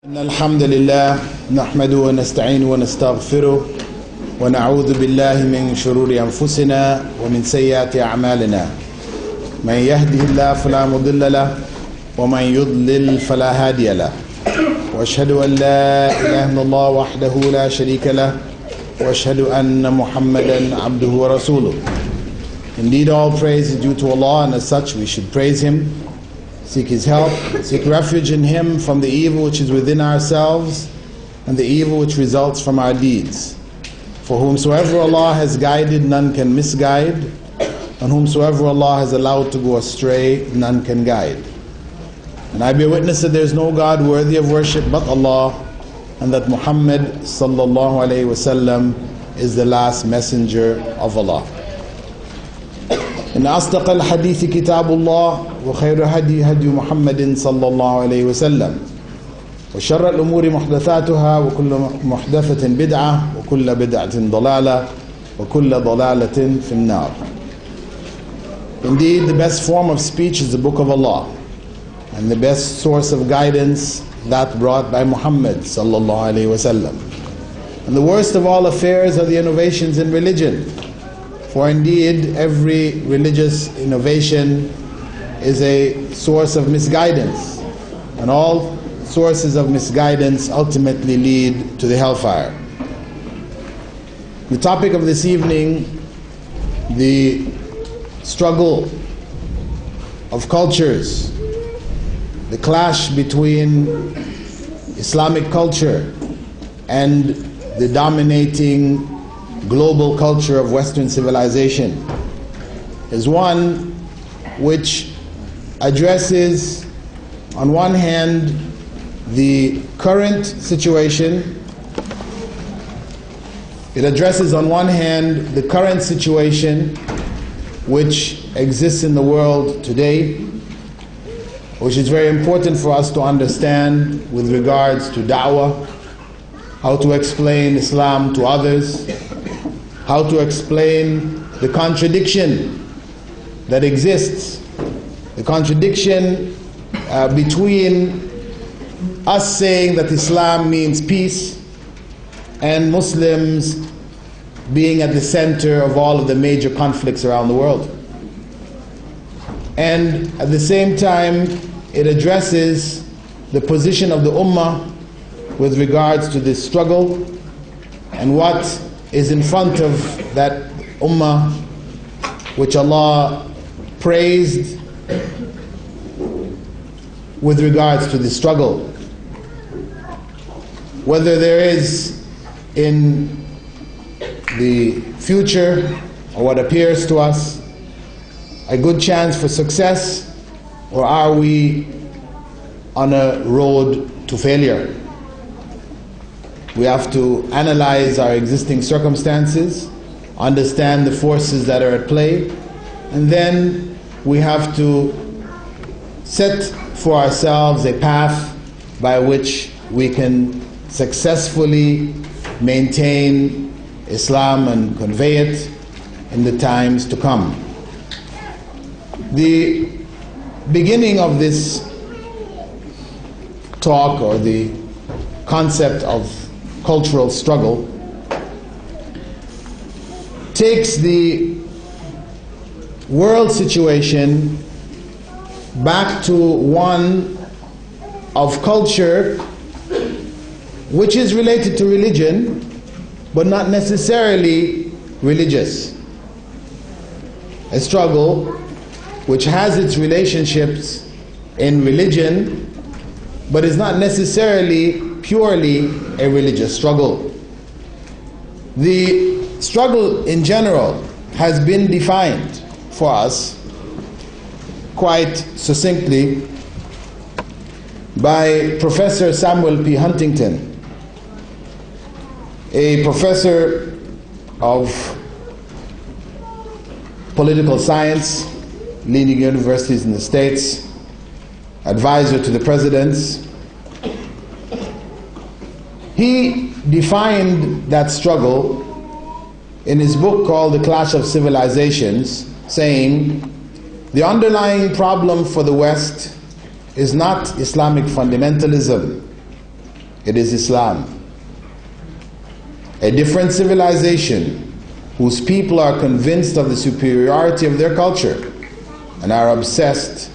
إن الحمد لله نحمده ونستعينه ونستغفره ونعوذ بالله من شرور أنفسنا ومن سيئات أعمالنا من يهده الله فلا مضل له ومن يضلل فلا هادي له وأشهد أن لا إله إلا الله وحده لا شريك له وأشهد أن محمدا عبده ورسوله. Indeed, all praise is due to Allah, and as such we should praise Him, seek His help, seek refuge in Him from the evil which is within ourselves and the evil which results from our deeds. For whomsoever Allah has guided, none can misguide, and whomsoever Allah has allowed to go astray, none can guide. And I bear witness that there is no God worthy of worship but Allah, and that Muhammad sallallahu alayhi wasallam is the last messenger of Allah. إن أصدق الحديث كتاب الله وخير هدي هدي محمد صلى الله عليه وسلم وشر الأمور محدثاتها وكل محدثة بدعة وكل بدعة ضلالة وكل ضلالة في النار. Indeed, the best form of speech is the Book of Allah, and the best source of guidance that brought by Muhammad sallallahu alaihi wasallam. And the worst of all affairs are the innovations in religion. For indeed, every religious innovation is a source of misguidance, and all sources of misguidance ultimately lead to the hellfire. The topic of this evening, the struggle of cultures, the clash between Islamic culture and the dominating global culture of Western civilization, is one which addresses, on one hand, the current situation. It addresses, on one hand, the current situation which exists in the world today, which is very important for us to understand with regards to dawa, how to explain Islam to others, how to explain the contradiction that exists, the contradiction between us saying that Islam means peace and Muslims being at the center of all of the major conflicts around the world. And at the same time, it addresses the position of the Ummah with regards to this struggle and what is in front of that Ummah which Allah praised with regards to this struggle. Whether there is in the future, or what appears to us, a good chance for success, or are we on a road to failure? We have to analyze our existing circumstances, understand the forces that are at play, and then we have to set for ourselves a path by which we can successfully maintain Islam and convey it in the times to come. The beginning of this talk, or the concept of cultural struggle, takes the world situation back to one of culture which is related to religion, but not necessarily religious. A struggle which has its relationships in religion, but is not necessarily purely a religious struggle. The struggle in general has been defined for us quite succinctly by Professor Samuel P. Huntington, a professor of political science, leading universities in the States, advisor to the presidents. He defined that struggle in his book called The Clash of Civilizations, saying, the underlying problem for the West is not Islamic fundamentalism, It is Islam. A different civilization whose people are convinced of the superiority of their culture and are obsessed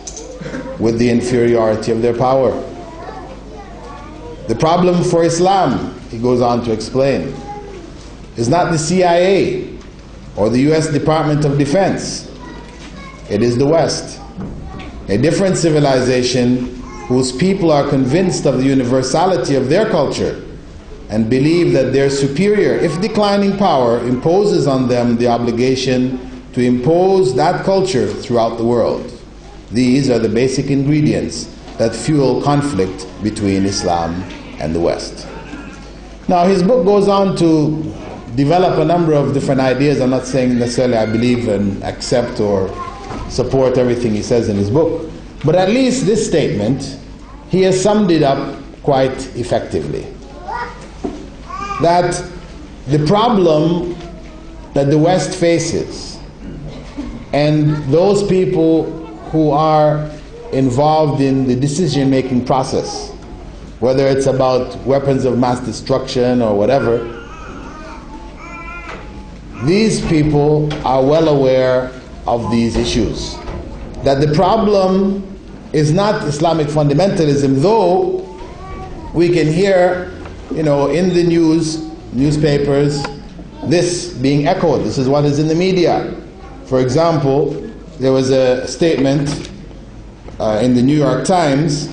with the inferiority of their power. The problem for Islam, he goes on to explain, is not the CIA or the US Department of Defense. It is the West. A different civilization whose people are convinced of the universality of their culture and believe that their superior, if declining power, imposes on them the obligation to impose that culture throughout the world. These are the basic ingredients that fuel conflict between Islam and the West. Now, his book goes on to develop a number of different ideas. I'm not saying necessarily I believe and accept or support everything he says in his book, but at least this statement, he has summed it up quite effectively. That the problem that the West faces and those people who are involved in the decision-making process, whether it's about weapons of mass destruction or whatever, these people are well aware of these issues. That the problem is not Islamic fundamentalism, though we can hear, in the newspapers, this being echoed. This is what is in the media. For example, there was a statement in the New York Times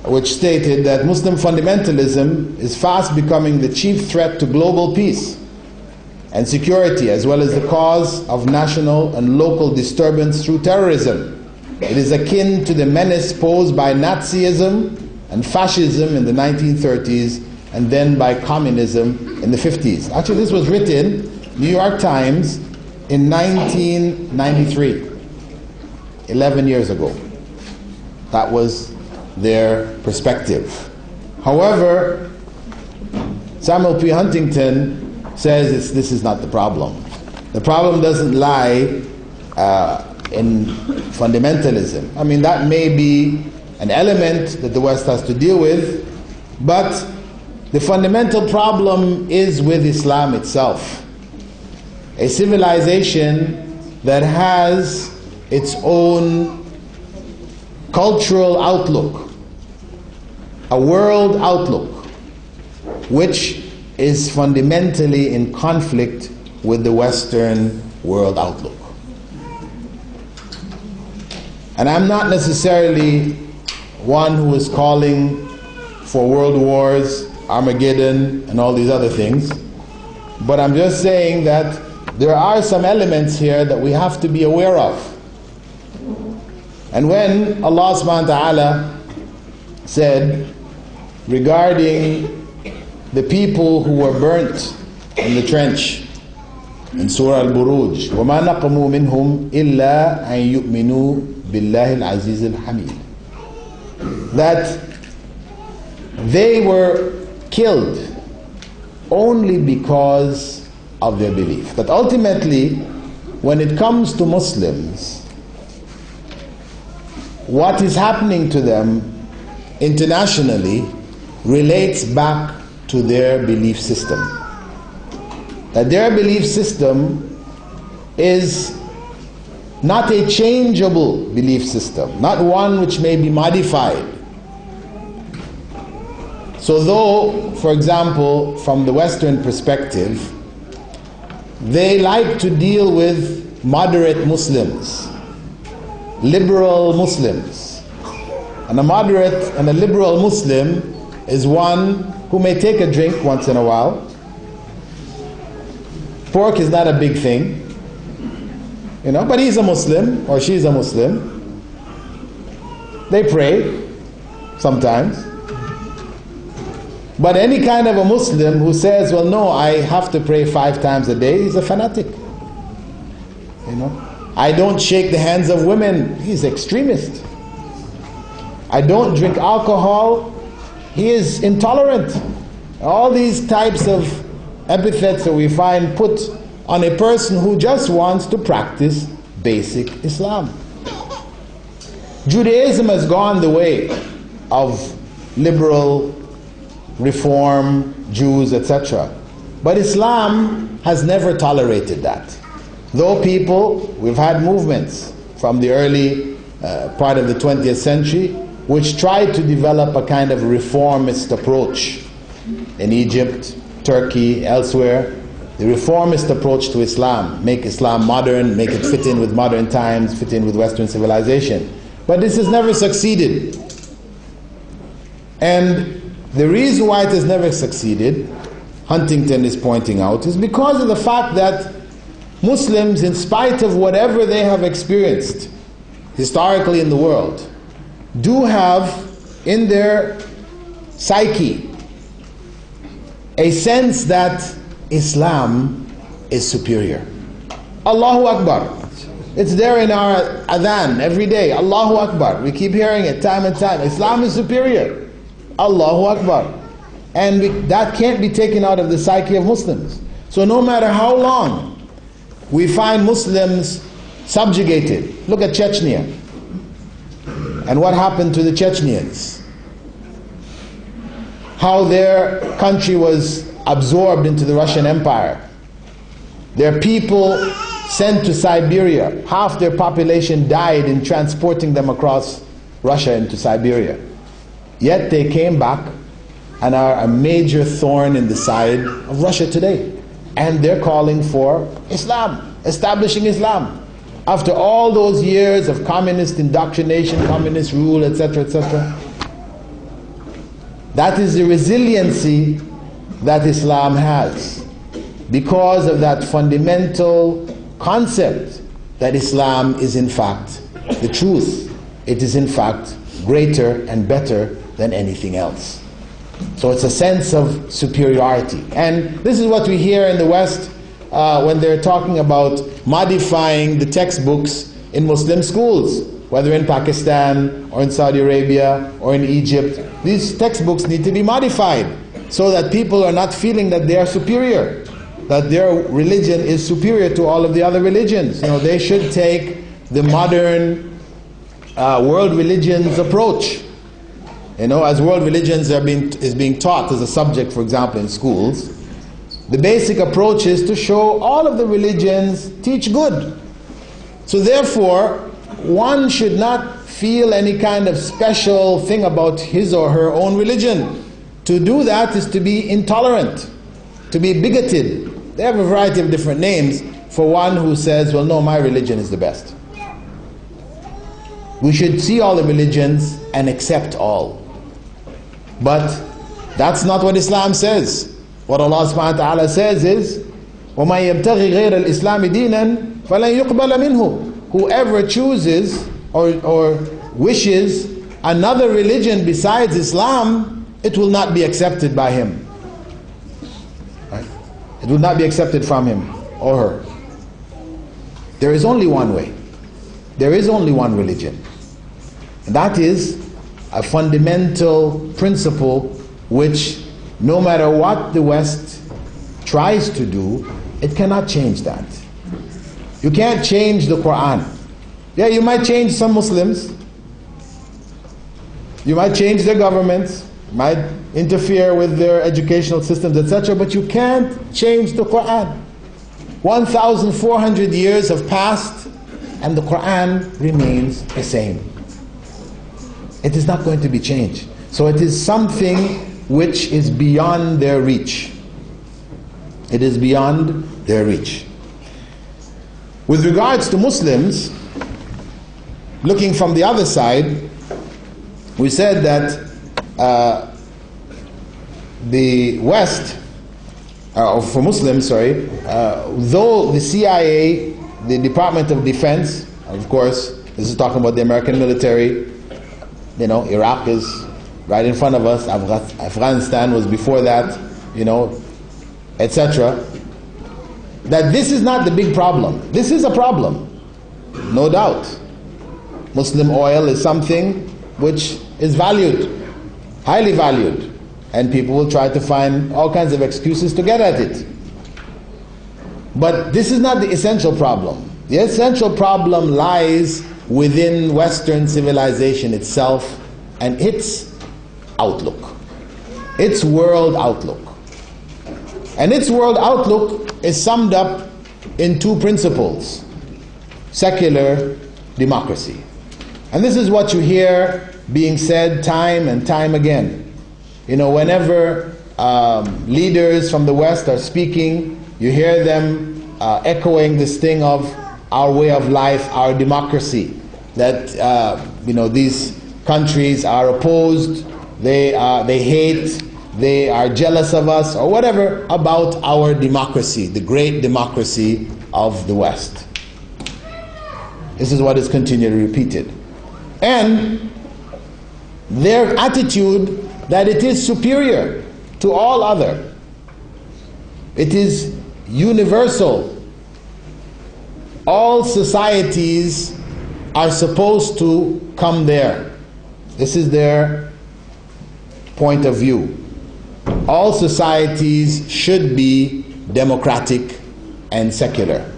which stated that Muslim fundamentalism is fast becoming the chief threat to global peace and security, as well as the cause of national and local disturbance through terrorism. It is akin to the menace posed by Nazism and fascism in the 1930s and then by communism in the 50s. Actually, this was written, New York Times, in 1993, 11 years ago. That was their perspective. However, Samuel P. Huntington says this is not the problem. The problem doesn't lie in fundamentalism. I mean, that may be an element that the West has to deal with, but the fundamental problem is with Islam itself. A civilization that has its own cultural outlook, a world outlook, which is fundamentally in conflict with the Western world outlook. And I'm not necessarily one who is calling for world wars, Armageddon, and all these other things, but I'm just saying that there are some elements here that we have to be aware of. And when Allah subhanahu wa ta'ala said regarding the people who were burnt in the trench in Surah Al-Buruj, وَمَا نَقَمُوا مِنْهُمْ إِلَّا أَن يُؤْمِنُوا بِاللَّهِ الْعَزِيزِ الْحَمِيدِ, that they were killed only because of their belief. That ultimately, when it comes to Muslims, what is happening to them internationally relates back to their belief system. That their belief system is not a changeable belief system, not one which may be modified. So though, for example, from the Western perspective, they like to deal with moderate Muslims, liberal Muslims. And a moderate and a liberal Muslim is one who may take a drink once in a while. Pork is not a big thing, but he's a Muslim or she's a Muslim. They pray sometimes. But any kind of a Muslim who says, well, no, I have to pray 5 times a day, he's a fanatic. I don't shake the hands of women, he's extremist. I don't drink alcohol, he is intolerant. All these types of epithets that we find put on a person who just wants to practice basic Islam. Judaism has gone the way of liberal reform Jews, etc. But Islam has never tolerated that. Though we've had movements from the early part of the 20th century which tried to develop a kind of reformist approach in Egypt, Turkey, elsewhere. The reformist approach to Islam, make Islam modern, make it fit in with modern times, fit in with Western civilization. But this has never succeeded. And the reason why it has never succeeded, Huntington is pointing out, is because of the fact that Muslims, in spite of whatever they have experienced historically in the world, do have in their psyche a sense that Islam is superior. Allahu Akbar. It's there in our adhan every day. Allahu Akbar. We keep hearing it time and time. Islam is superior. Allahu Akbar. And that can't be taken out of the psyche of Muslims. So no matter how long we find Muslims subjugated. Look at Chechnya. And what happened to the Chechens? How their country was absorbed into the Russian Empire. Their people sent to Siberia. Half their population died in transporting them across Russia into Siberia. Yet they came back and are a major thorn in the side of Russia today. And they're calling for Islam, establishing Islam. After all those years of communist indoctrination, communist rule, etc., etc. That is the resiliency that Islam has, because of that fundamental concept that Islam is in fact the truth. It is in fact greater and better than anything else. So it's a sense of superiority. And this is what we hear in the West when they're talking about modifying the textbooks in Muslim schools, whether in Pakistan or in Saudi Arabia or in Egypt. These textbooks need to be modified so that people are not feeling that they are superior, that their religion is superior to all of the other religions. You know, they should take the modern world religions approach. You know, as world religions is being taught as a subject, for example, in schools, the basic approach is to show all of the religions teach good. So therefore, one should not feel any kind of special thing about his or her own religion. To do that is to be intolerant, to be bigoted. They have a variety of different names for one who says, well, no, my religion is the best. We should see all the religions and accept all. But that's not what Islam says. What Allah subhanahu wa ta'ala says is, وَمَنْ يَبْتَغِي غَيْرَ الْإِسْلَامِ دِينًا فَلَنْ يُقْبَلَ مِنْهُ. Whoever chooses or wishes another religion besides Islam, it will not be accepted by him. Right? It will not be accepted from him or her. There is only one way. There is only one religion. And that is a fundamental principle which, no matter what the West tries to do, it cannot change that. You can't change the Quran. Yeah, you might change some Muslims. You might change their governments, might interfere with their educational systems, etc., but you can't change the Quran. 1,400 years have passed and the Quran remains the same. It is not going to be changed. So it is something which is beyond their reach. It is beyond their reach. With regards to Muslims, looking from the other side, we said that the West, for Muslims, though the CIA, the Department of Defense, of course, this is talking about the American military, you know, Iraq is right in front of us, Afghanistan was before that, you know, etc. That this is not the big problem. This is a problem, no doubt. Muslim oil is something which is valued, highly valued, and people will try to find all kinds of excuses to get at it. But this is not the essential problem. The essential problem lies within Western civilization itself and its outlook. its world outlook. And its world outlook is summed up in two principles: secular democracy. And this is what you hear being said time and time again. You know, whenever leaders from the West are speaking, you hear them echoing this thing of our way of life, our democracy, that you know, these countries are opposed, they hate, they are jealous of us, or whatever about our democracy, the great democracy of the West. This is what is continually repeated. And their attitude that it is superior to all other. It is universal. All societies are supposed to come there. This is their point of view. All societies should be democratic and secular,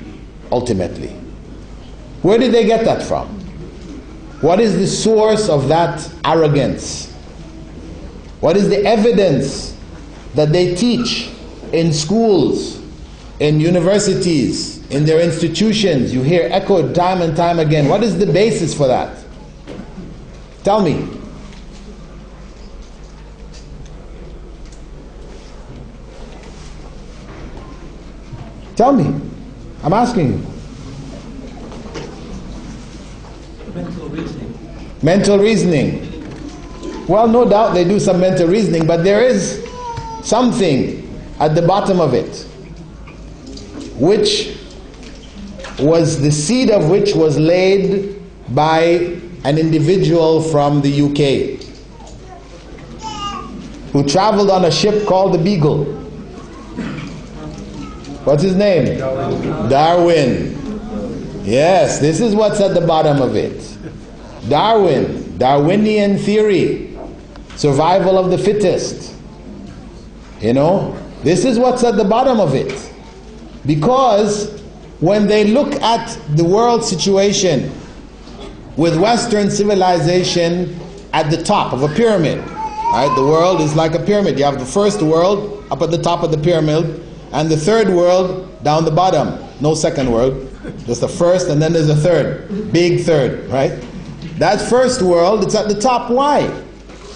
ultimately. Where did they get that from? What is the source of that arrogance? What is the evidence that they teach in schools, in universities, in their institutions? You hear echoed time and time again. What is the basis for that? Tell me. Tell me. I'm asking you. Mental reasoning. Mental reasoning. Well, no doubt they do some mental reasoning, but there is something at the bottom of it, which was the seed of which was laid by an individual from the UK who traveled on a ship called the Beagle. What's his name? Darwin. Yes, this is what's at the bottom of it. Darwin, Darwinian theory, survival of the fittest. You know, this is what's at the bottom of it. Because when they look at the world situation with Western civilization at the top of a pyramid, right? The world is like a pyramid. You have the first world up at the top of the pyramid, and the third world down the bottom. No second world, just the first, and then there's a third, big third, right? That first world, it's at the top. Why?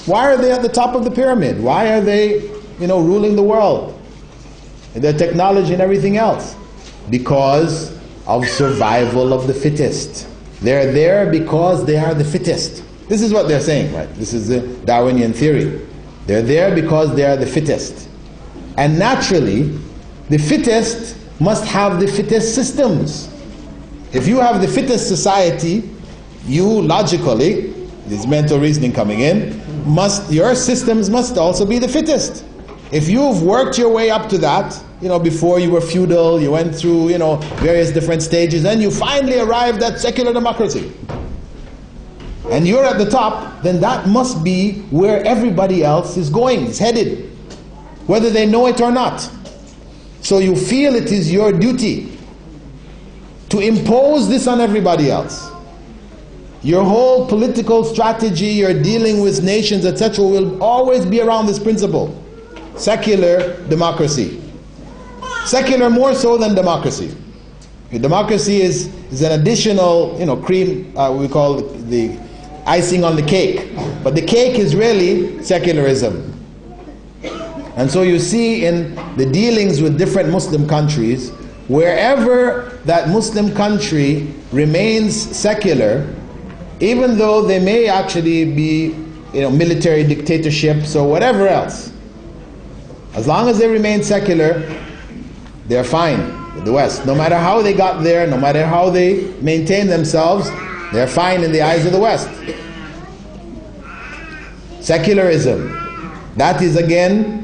Why are they at the top of the pyramid? Why are they, you know, ruling the world? Their technology and everything else. Because of survival of the fittest. They're there because they are the fittest. This is what they're saying, right? This is the Darwinian theory. They're there because they are the fittest. And naturally, the fittest must have the fittest systems. If you have the fittest society, you logically, this mental reasoning coming in, your systems must also be the fittest. If you've worked your way up to that, you know, before you were feudal, you went through, you know, various different stages, and you finally arrived at secular democracy, and you're at the top, then that must be where everybody else is going, is headed, whether they know it or not. So you feel it is your duty to impose this on everybody else. Your whole political strategy, your dealing with nations, etc., will always be around this principle. Secular democracy. Secular more so than democracy. Democracy is an additional, you know, cream, we call the icing on the cake. But the cake is really secularism. And so you see in the dealings with different Muslim countries, wherever that Muslim country remains secular, even though they may actually be, you know, military dictatorships or whatever else, as long as they remain secular, they're fine with the West. No matter how they got there, no matter how they maintain themselves, they're fine in the eyes of the West. Secularism, that is again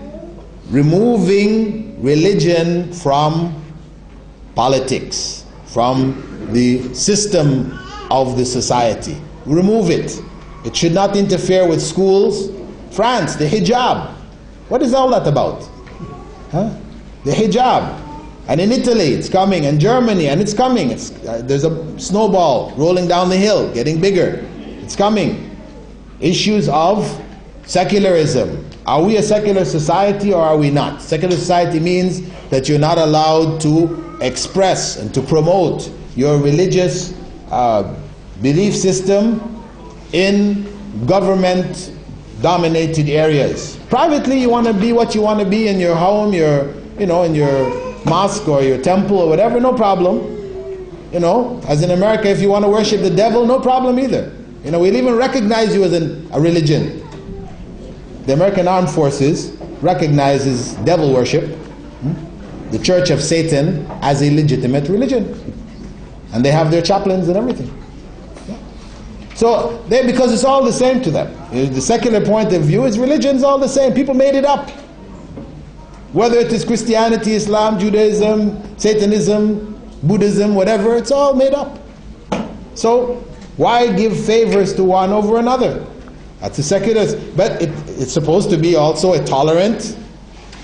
removing religion from politics, from the system of the society. Remove it. It should not interfere with schools. France, the hijab. What is all that about? Huh? The hijab. And in Italy, it's coming, and Germany, and it's coming. There's a snowball rolling down the hill, getting bigger. It's coming. Issues of Secularism. Are we a secular society or are we not? Secular society means that you're not allowed to express and to promote your religious belief system in government-dominated areas. Privately, you want to be what you want to be in your home, in your mosque or your temple or whatever, no problem. As in America, if you want to worship the devil, no problem either. We'll even recognize you as a religion. The American Armed Forces recognizes devil worship, the Church of Satan, as a legitimate religion. And they have their chaplains and everything. So, because it's all the same to them. The secular point of view is religion's all the same. People made it up. Whether it is Christianity, Islam, Judaism, Satanism, Buddhism, whatever, it's all made up. So, why give favors to one over another? That's a secular, but it's supposed to be also a tolerant,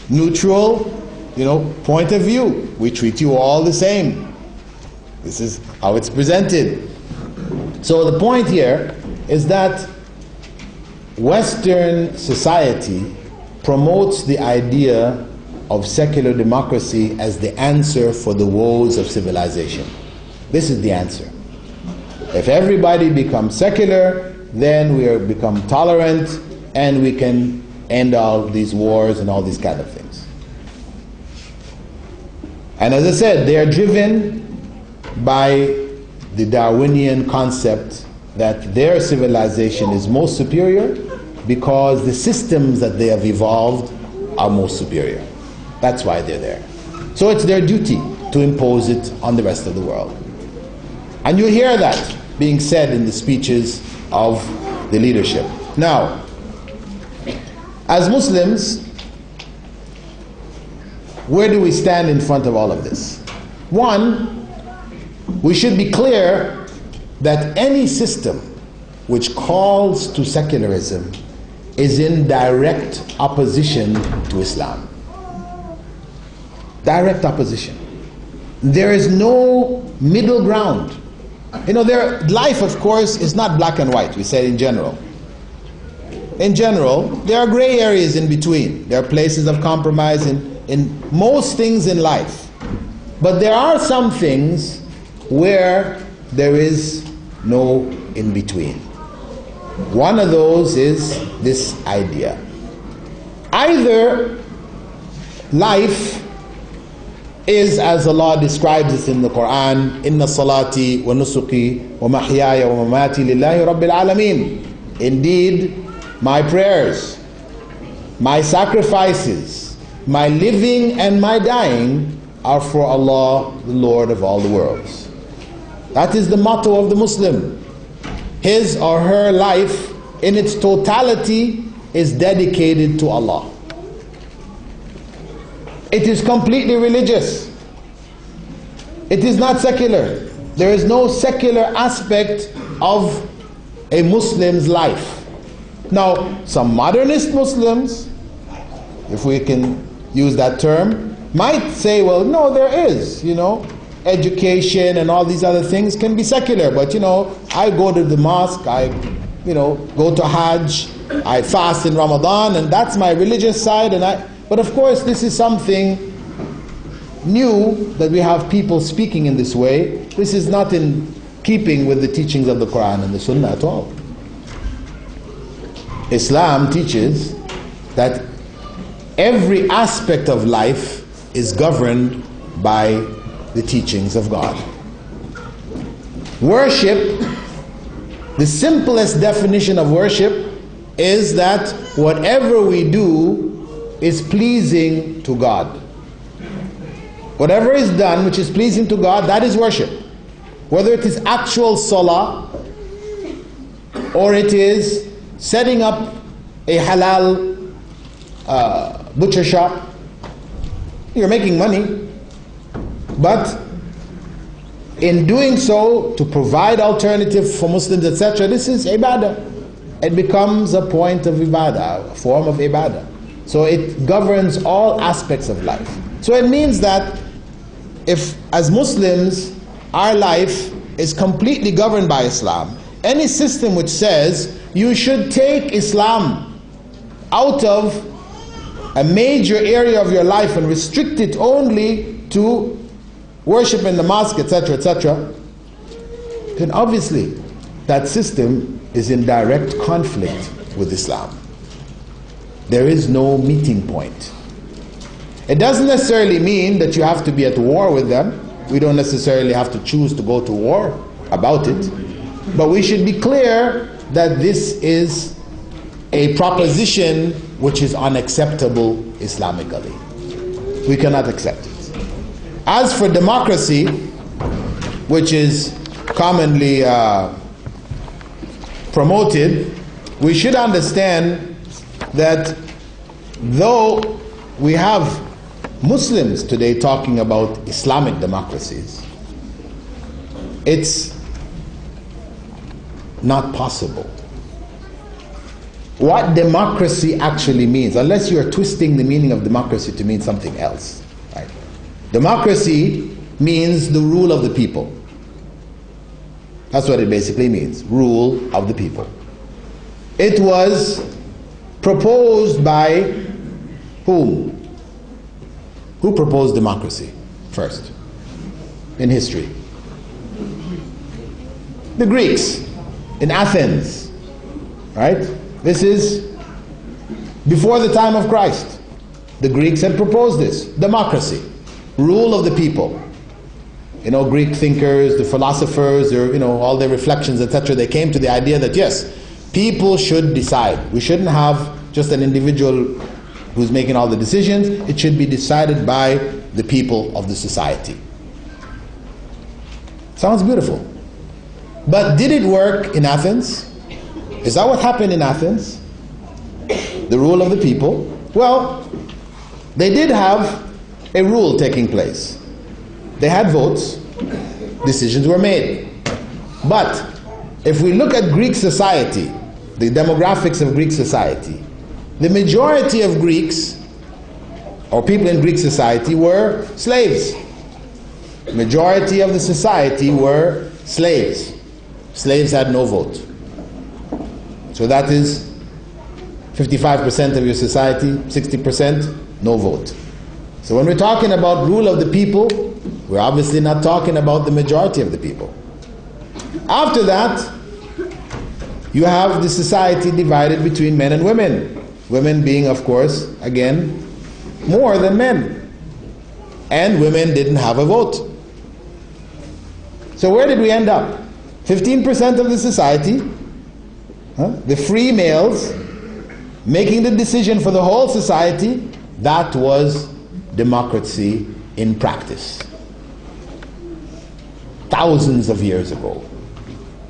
neutral, point of view. We treat you all the same. This is how it's presented. So the point here is that Western society promotes the idea of secular democracy as the answer for the woes of civilization. This is the answer. If everybody becomes secular, then we become tolerant and we can end all these wars and all these kind of things. And as I said, they are driven by the Darwinian concept that their civilization is most superior because the systems that they have evolved are most superior. That's why they're there. So it's their duty to impose it on the rest of the world. And you hear that being said in the speeches of the leadership. Now, as Muslims, where do we stand in front of all of this? One, we should be clear that any system which calls to secularism is in direct opposition to Islam. Direct opposition. There is no middle ground. Life, of course, is not black and white, we said in general. In general, there are gray areas in between. There are places of compromise in most things in life. But there are some things where there is no in between. One of those is this idea. Either life is, as Allah describes it in the Quran, Inna salati wa nusuki wa mahyaya wa mamati lillahi rabbil alameen. Indeed, my prayers, my sacrifices, my living and my dying are for Allah, the Lord of all the worlds. That is the motto of the Muslim. His or her life in its totality is dedicated to Allah. It is completely religious. It is not secular. There is no secular aspect of a Muslim's life. Now, some modernist Muslims, if we can use that term, might say, well, no, there is, education and all these other things can be secular, but I go to the mosque, I go to Hajj, I fast in Ramadan, and that's my religious side, but of course this is something new that we have people speaking in this way. This is not in keeping with the teachings of the Quran and the Sunnah at all. Islam teaches that every aspect of life is governed by the teachings of God. Worship, the simplest definition of worship is that whatever we do is pleasing to God. Whatever is done which is pleasing to God, that is worship. Whether it is actual salah or it is setting up a halal butcher shop, you're making money, but in doing so to provide alternative for Muslims, etc., this is ibadah. It becomes a point of ibadah, a form of ibadah. So it governs all aspects of life. So it means that if as Muslims our life is completely governed by Islam, any system which says you should take Islam out of a major area of your life and restrict it only to worship in the mosque, etc., etc., then obviously that system is in direct conflict with Islam. There is no meeting point. It doesn't necessarily mean that you have to be at war with them. We don't necessarily have to choose to go to war about it. But we should be clear that this is a proposition which is unacceptable Islamically. We cannot accept it. As for democracy, which is commonly promoted, we should understand that though we have Muslims today talking about Islamic democracies, it's not possible. What democracy actually means, unless you are twisting the meaning of democracy to mean something else, right? Democracy means the rule of the people. That's what it basically means, rule of the people. It was proposed by whom? Who proposed democracy first in history? The Greeks in Athens, right? This is before the time of Christ. The Greeks had proposed this, democracy, rule of the people. You know, Greek thinkers, the philosophers, or, you know, all their reflections, etc., they came to the idea that yes, people should decide. We shouldn't have just an individual who's making all the decisions. It should be decided by the people of the society. Sounds beautiful. But did it work in Athens? Is that what happened in Athens? The rule of the people? Well, they did have a rule taking place. They had votes. Decisions were made. But if we look at Greek society, the demographics of Greek society, the majority of Greeks, or people in Greek society, were slaves. The majority of the society were slaves. Slaves had no vote. So that is 55% of your society, 60%, no vote. So when we're talking about rule of the people, we're obviously not talking about the majority of the people. After that, you have the society divided between men and women. Women being, of course, again, more than men. And women didn't have a vote. So where did we end up? 15% of the society, the free males, making the decision for the whole society. That was democracy in practice. Thousands of years ago.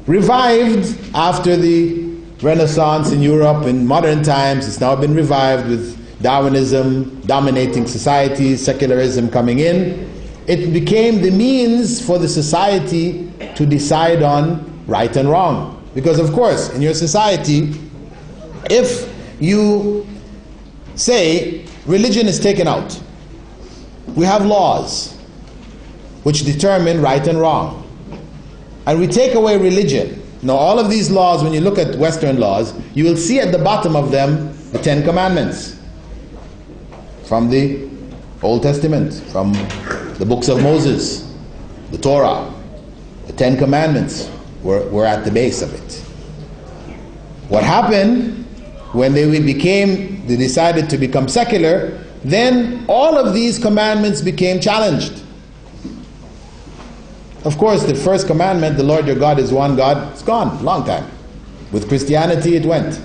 Revived after the Renaissance in Europe in modern times. It's now been revived with Darwinism dominating societies, secularism coming in. It became the means for the society to decide on right and wrong. Because of course, in your society, if you say religion is taken out, we have laws which determine right and wrong. And we take away religion. Now all of these laws, when you look at Western laws, you will see at the bottom of them the 10 Commandments from the Old Testament, from the books of Moses, the Torah. The 10 Commandments were at the base of it. What happened when they decided to become secular, then all of these commandments became challenged. Of course, the first commandment, the Lord your God is one God, it's gone, long time. With Christianity it went.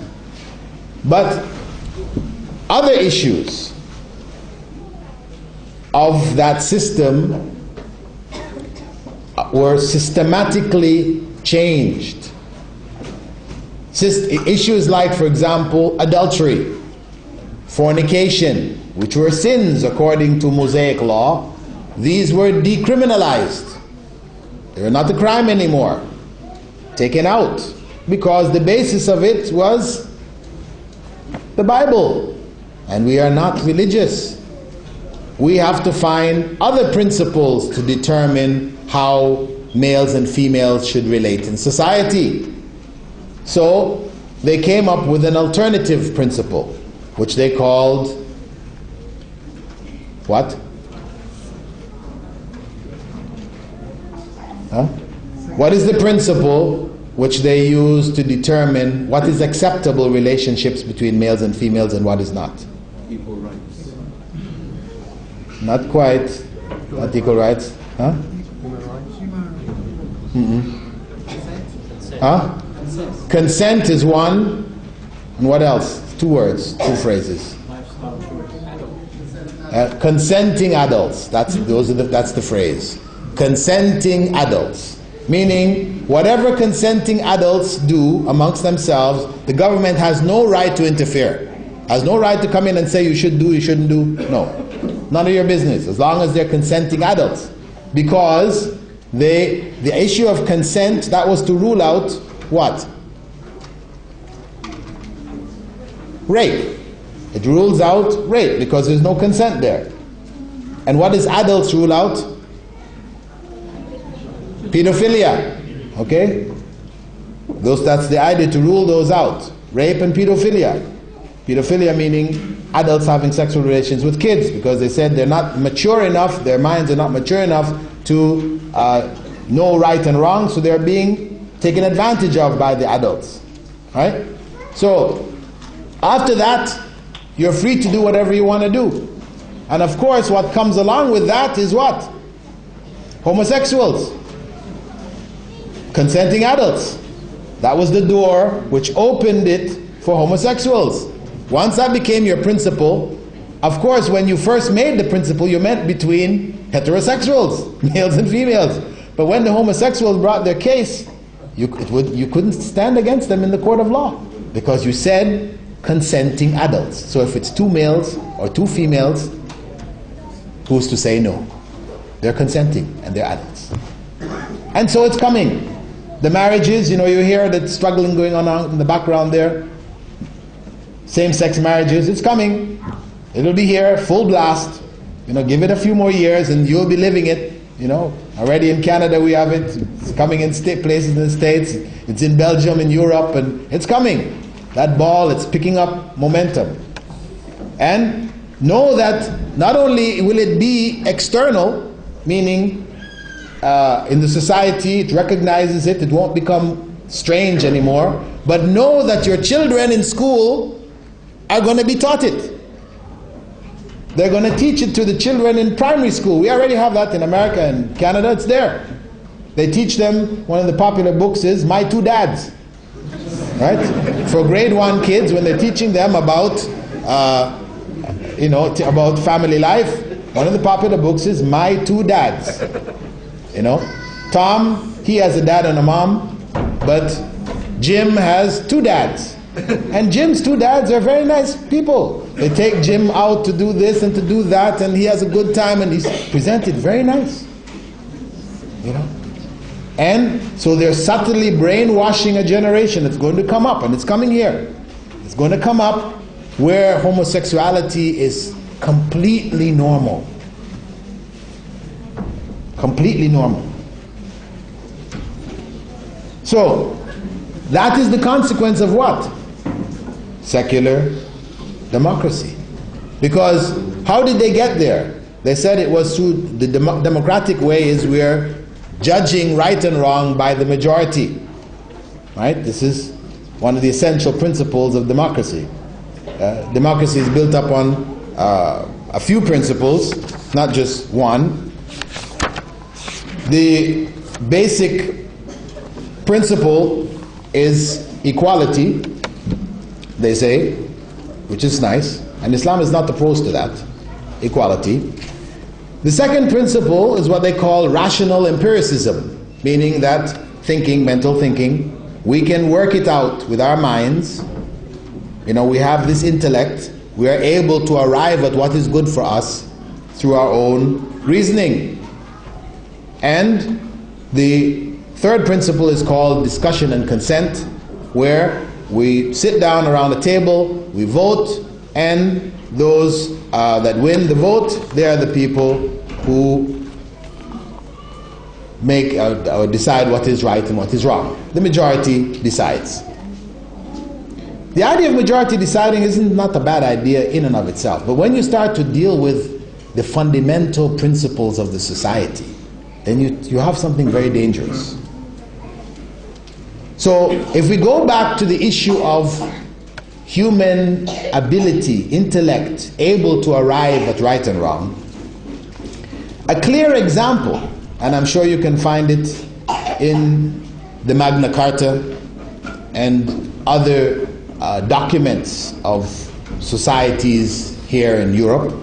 But other issues of that system were systematically changed. Issues like, for example, adultery, fornication, which were sins according to Mosaic law, these were decriminalized. They were not a crime anymore. Taken out. Because the basis of it was the Bible. And we are not religious. We have to find other principles to determine how males and females should relate in society. So they came up with an alternative principle. which they called what? Huh? What is the principle which they use to determine what is acceptable relationships between males and females and what is not? Equal rights. Not quite. Not equal rights. Huh? Huh? Consent is one. And what else? Two words, two phrases. Consenting adults. That's the phrase. Consenting adults. Meaning, whatever consenting adults do amongst themselves, the government has no right to interfere. Has no right to come in and say you should do, you shouldn't do. No. None of your business, as long as they're consenting adults. Because the issue of consent, that was to rule out what? Rape. It rules out rape because there's no consent there. And what does adults rule out? Pedophilia. Okay? That's the idea, to rule those out. Rape and pedophilia. Pedophilia meaning adults having sexual relations with kids, because they said they're not mature enough, their minds are not mature enough to know right and wrong, so they're being taken advantage of by the adults. Right? So, after that, you're free to do whatever you want to do. And of course, what comes along with that is what? Homosexuals. Consenting adults. That was the door which opened it for homosexuals. Once that became your principle, of course, when you first made the principle, you meant between heterosexuals, males and females. But when the homosexuals brought their case, you couldn't stand against them in the court of law, because you said consenting adults. So if it's two males or two females, who's to say no? They're consenting and they're adults. And so it's coming. The marriages, you hear that struggling going on in the background there. Same-sex marriages, it's coming. It'll be here, full blast. Give it a few more years and you'll be living it. Already in Canada we have it. It's coming in places in the States. It's in Belgium, in Europe, and it's coming. That ball, it's picking up momentum. And know that not only will it be external, meaning in the society, it recognizes it won't become strange anymore, but know that your children in school are going to be taught it. They're going to teach it to the children in primary school. We already have that in America and Canada, it's there. They teach them, one of the popular books is My Two Dads. Right? For grade 1 kids, when they're teaching them about about family life, one of the popular books is My Two Dads. Tom, he has a dad and a mom, but Jim has 2 dads. And Jim's 2 dads are very nice people. They take Jim out to do this and to do that, and he has a good time, and he's presented very nice. And so they're subtly brainwashing a generation. It's going to come up, and it's coming here. It's going to come up where homosexuality is completely normal. Completely normal. So, that is the consequence of what? Secular democracy. Because how did they get there? They said it was through the democratic way, is we're judging right and wrong by the majority. Right? This is one of the essential principles of democracy. Democracy is built up on a few principles, not just one. The basic principle is equality, they say, which is nice, and Islam is not opposed to that, equality. The second principle is what they call rational empiricism, meaning that thinking, mental thinking, we can work it out with our minds. We have this intellect, we are able to arrive at what is good for us through our own reasoning. And the third principle is called discussion and consent, where we sit down around a table, we vote, and those that win the vote, they are the people who make or decide what is right and what is wrong. The majority decides. The idea of majority deciding isn't not a bad idea in and of itself, but when you start to deal with the fundamental principles of the society, then you have something very dangerous. So if we go back to the issue of human ability, intellect, able to arrive at right and wrong, a clear example, and I'm sure you can find it in the Magna Carta and other documents of societies here in Europe.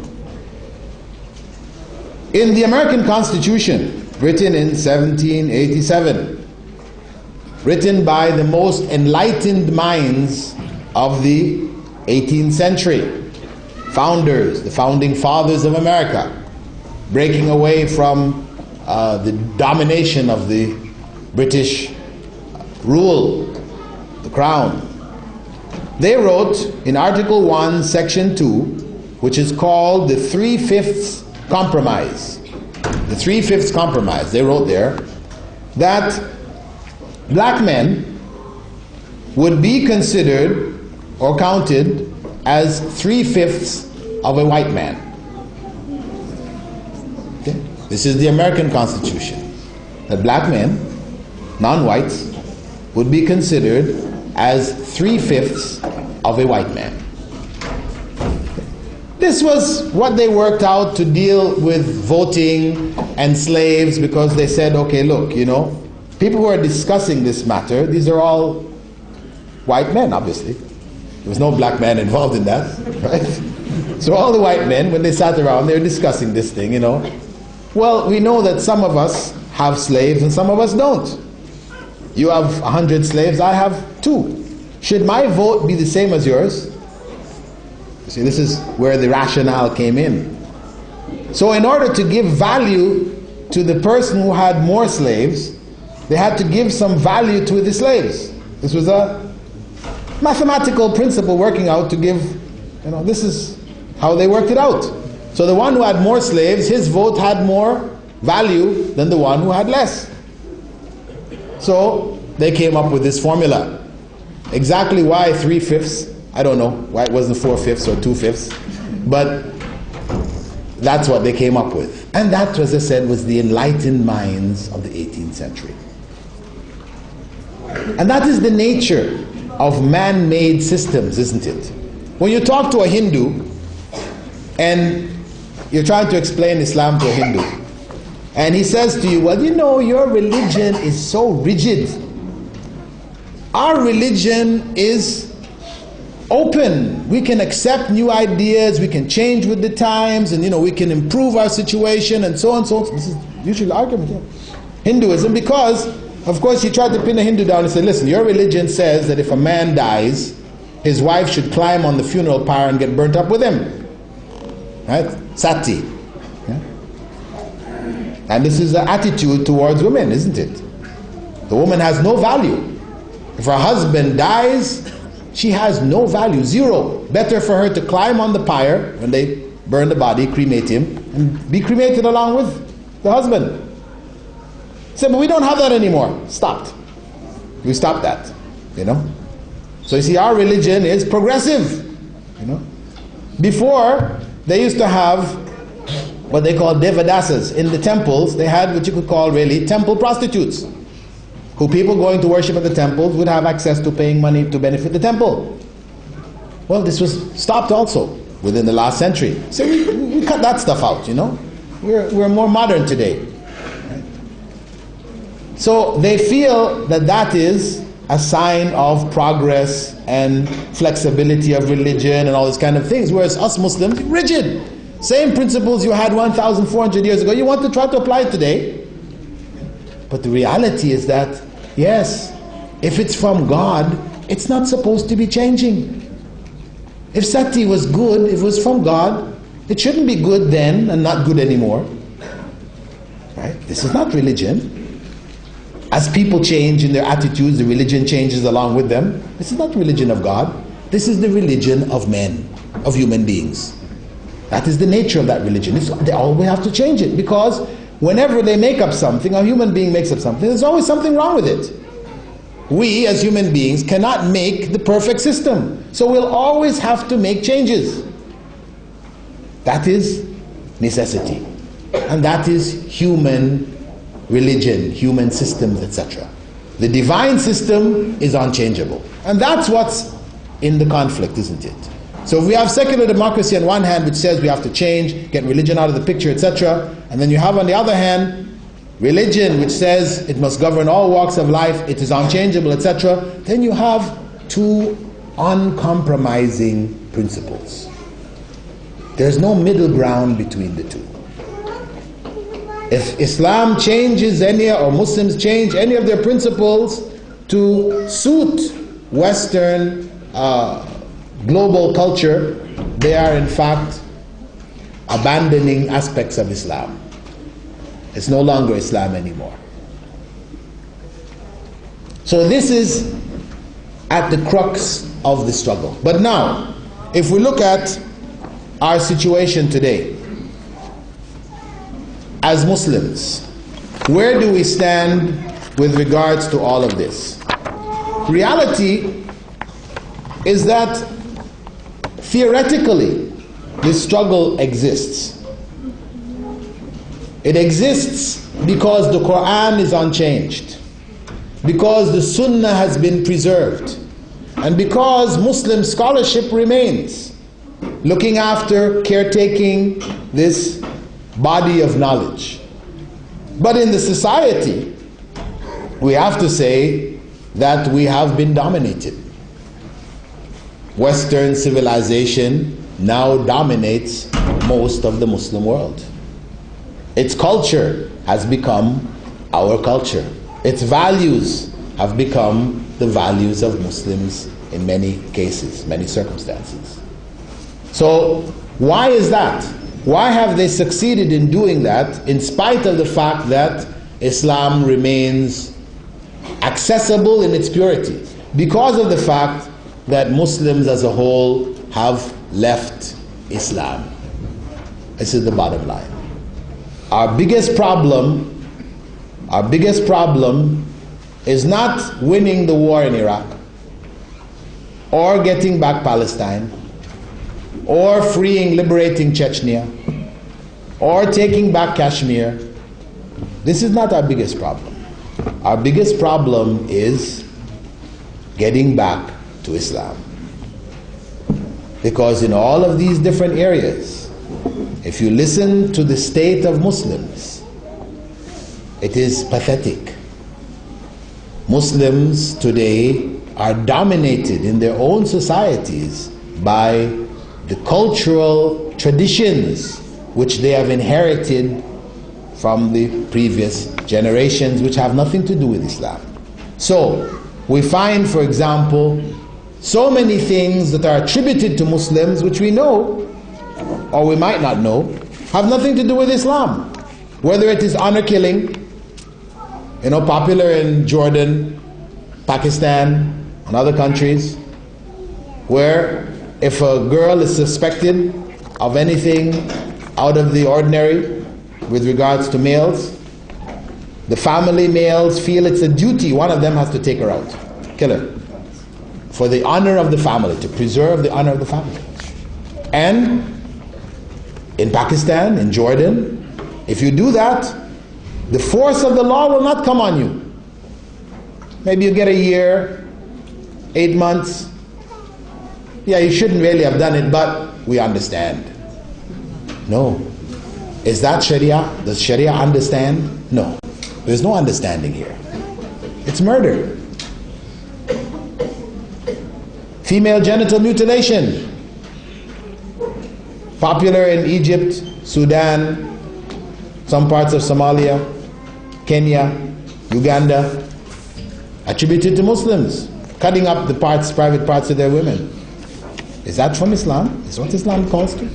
In the American Constitution, written in 1787, written by the most enlightened minds of the 18th century, founders, the founding fathers of America, breaking away from the domination of the British rule, the Crown. They wrote in Article 1, Section 2, which is called the 3/5 Compromise. The 3/5 Compromise, they wrote there that black men would be considered or counted as 3/5 of a white man. Okay? This is the American Constitution. That black men, non-whites, would be considered as 3/5 of a white man. This was what they worked out to deal with voting and slaves, because they said, okay, look, you know, people who are discussing this matter, these are all white men, obviously. There was no black man involved in that, right? So all the white men, when they sat around, they were discussing this thing, you know. Well, we know that some of us have slaves and some of us don't. You have 100 slaves, I have 2. Should my vote be the same as yours? You see, this is where the rationale came in. So in order to give value to the person who had more slaves, they had to give some value to the slaves. This was a mathematical principle working out to give, you know, this is how they worked it out. So the one who had more slaves, his vote had more value than the one who had less. So they came up with this formula. Exactly why 3/5, I don't know why it wasn't 4/5 or 2/5, but that's what they came up with. And that, as I said, was the enlightened minds of the 18th century. And that is the nature of man-made systems, isn't it? When you talk to a Hindu and you're trying to explain Islam to a Hindu, and he says to you, well, you know, your religion is so rigid. Our religion is open. We can accept new ideas, we can change with the times, and, you know, we can improve our situation, and so on and so on. This is usually the argument here. Hinduism, because of course you try to pin a Hindu down and say, listen, your religion says that if a man dies, his wife should climb on the funeral pyre and get burnt up with him. Right? Sati. Yeah? And this is the attitude towards women, isn't it? The woman has no value. If her husband dies, she has no value, zero. Better for her to climb on the pyre when they burn the body, cremate him, and be cremated along with the husband. Say, but we don't have that anymore. Stopped. We stopped that, you know. So you see, our religion is progressive, you know. Before, they used to have what they call devadasas. In the temples, they had what you could call really temple prostitutes, who people going to worship at the temples would have access to paying money to benefit the temple. Well, this was stopped also within the last century. So we cut that stuff out, you know. We're more modern today. Right? So they feel that that is a sign of progress and flexibility of religion and all these kind of things, whereas us Muslims, rigid. Same principles you had 1,400 years ago, you want to try to apply it today. But the reality is that, yes, if it's from God, it's not supposed to be changing. If sati was good, if it was from God, it shouldn't be good then and not good anymore. Right? This is not religion. As people change in their attitudes, the religion changes along with them. This is not religion of God. This is the religion of men, of human beings. That is the nature of that religion. They always have to change it, because whenever they make up something, a human being makes up something, there's always something wrong with it. we as human beings cannot make the perfect system. So we'll always have to make changes. That is necessity. And that is human religion, human systems, etc. The divine system is unchangeable. And that's what's in the conflict, isn't it? So if we have secular democracy on one hand, which says we have to change, get religion out of the picture, etc., and then you have on the other hand religion, which says it must govern all walks of life, it is unchangeable, etc., then you have two uncompromising principles. There's no middle ground between the two. If Islam changes any, or Muslims change any of their principles to suit Western global culture, they are in fact abandoning aspects of Islam. It's no longer Islam anymore. So this is at the crux of the struggle. But now, if we look at our situation today as Muslims, where do we stand with regards to all of this? Reality is that theoretically this struggle exists. It exists because the Quran is unchanged, because the Sunnah has been preserved, and because Muslim scholarship remains, looking after, caretaking this body of knowledge. But in the society, we have to say that we have been dominated. Western civilization now dominates most of the Muslim world. Its culture has become our culture. Its values have become the values of Muslims in many cases, many circumstances. So why is that? Why have they succeeded in doing that in spite of the fact that Islam remains accessible in its purity? Because of the fact that Muslims as a whole have left Islam. This is the bottom line. Our biggest problem is not winning the war in Iraq, or getting back Palestine, or freeing, liberating Chechnya, or taking back Kashmir. This is not our biggest problem. Our biggest problem is getting back to Islam. Because in all of these different areas, if you listen to the state of Muslims, it is pathetic. Muslims today are dominated in their own societies by the cultural traditions which they have inherited from the previous generations, which have nothing to do with Islam. So we find, for example, so many things that are attributed to Muslims which we know, or we might not know, have nothing to do with Islam. Whether it is honor killing, popular in Jordan, Pakistan, and other countries, where if a girl is suspected of anything out of the ordinary with regards to males, the family males feel it's a duty, one of them has to take her out, kill her, for the honor of the family, to preserve the honor of the family. And in Pakistan, in Jordan, if you do that, the force of the law will not come on you. Maybe you get a year, 8 months. Yeah, you shouldn't really have done it, but we understand. No. Is that Sharia? Does Sharia understand? No. There's no understanding here. It's murder. Female genital mutilation. Popular in Egypt, Sudan, some parts of Somalia, Kenya, Uganda, attributed to Muslims, cutting up the parts, private parts of their women. Is that from Islam? Is what Islam calls to?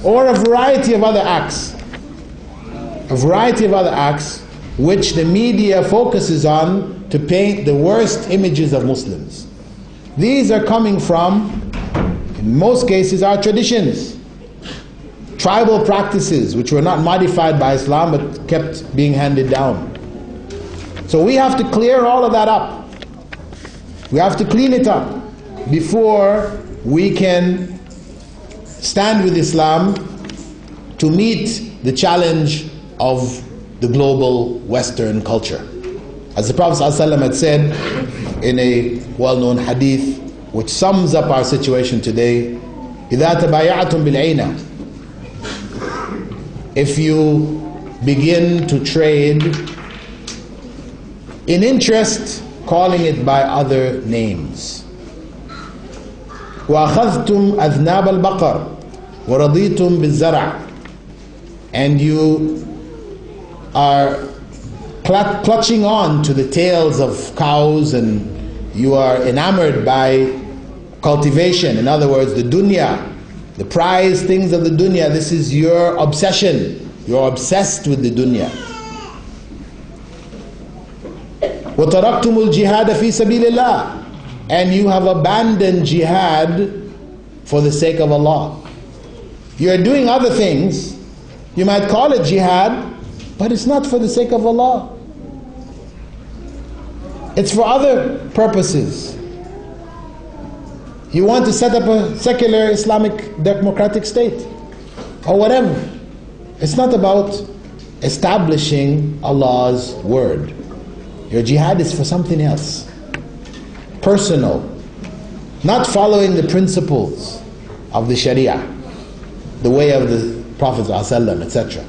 Or a variety of other acts. A variety of other acts which the media focuses on to paint the worst images of Muslims. These are coming from, in most cases, our traditions. Tribal practices which were not modified by Islam but kept being handed down. So we have to clear all of that up. We have to clean it up before we can stand with Islam to meet the challenge of the global Western culture. As the Prophet ﷺ had said in a well-known hadith which sums up our situation today, إِذَا تَبَايَعْتُمْ بِالْعَيْنَةِ, if you begin to trade in interest, calling it by other names, وَأَخَذْتُمْ أَذْنَابَ الْبَقَرِ وَرَضِيتُمْ بِالزَّرْعِ, and you are clutching on to the tails of cows and you are enamored by cultivation. In other words, the dunya, the prized things of the dunya, this is your obsession. You're obsessed with the dunya. وَتَرَكْتُمُ الْجِهَادَ فِي سَبِيلِ اللَّهِ, and you have abandoned jihad for the sake of Allah. You're doing other things. You might call it jihad, but it's not for the sake of Allah. It's for other purposes. You want to set up a secular Islamic democratic state or whatever. It's not about establishing Allah's word. Your jihad is for something else, personal, not following the principles of the Sharia, the way of the Prophet ﷺ, etc.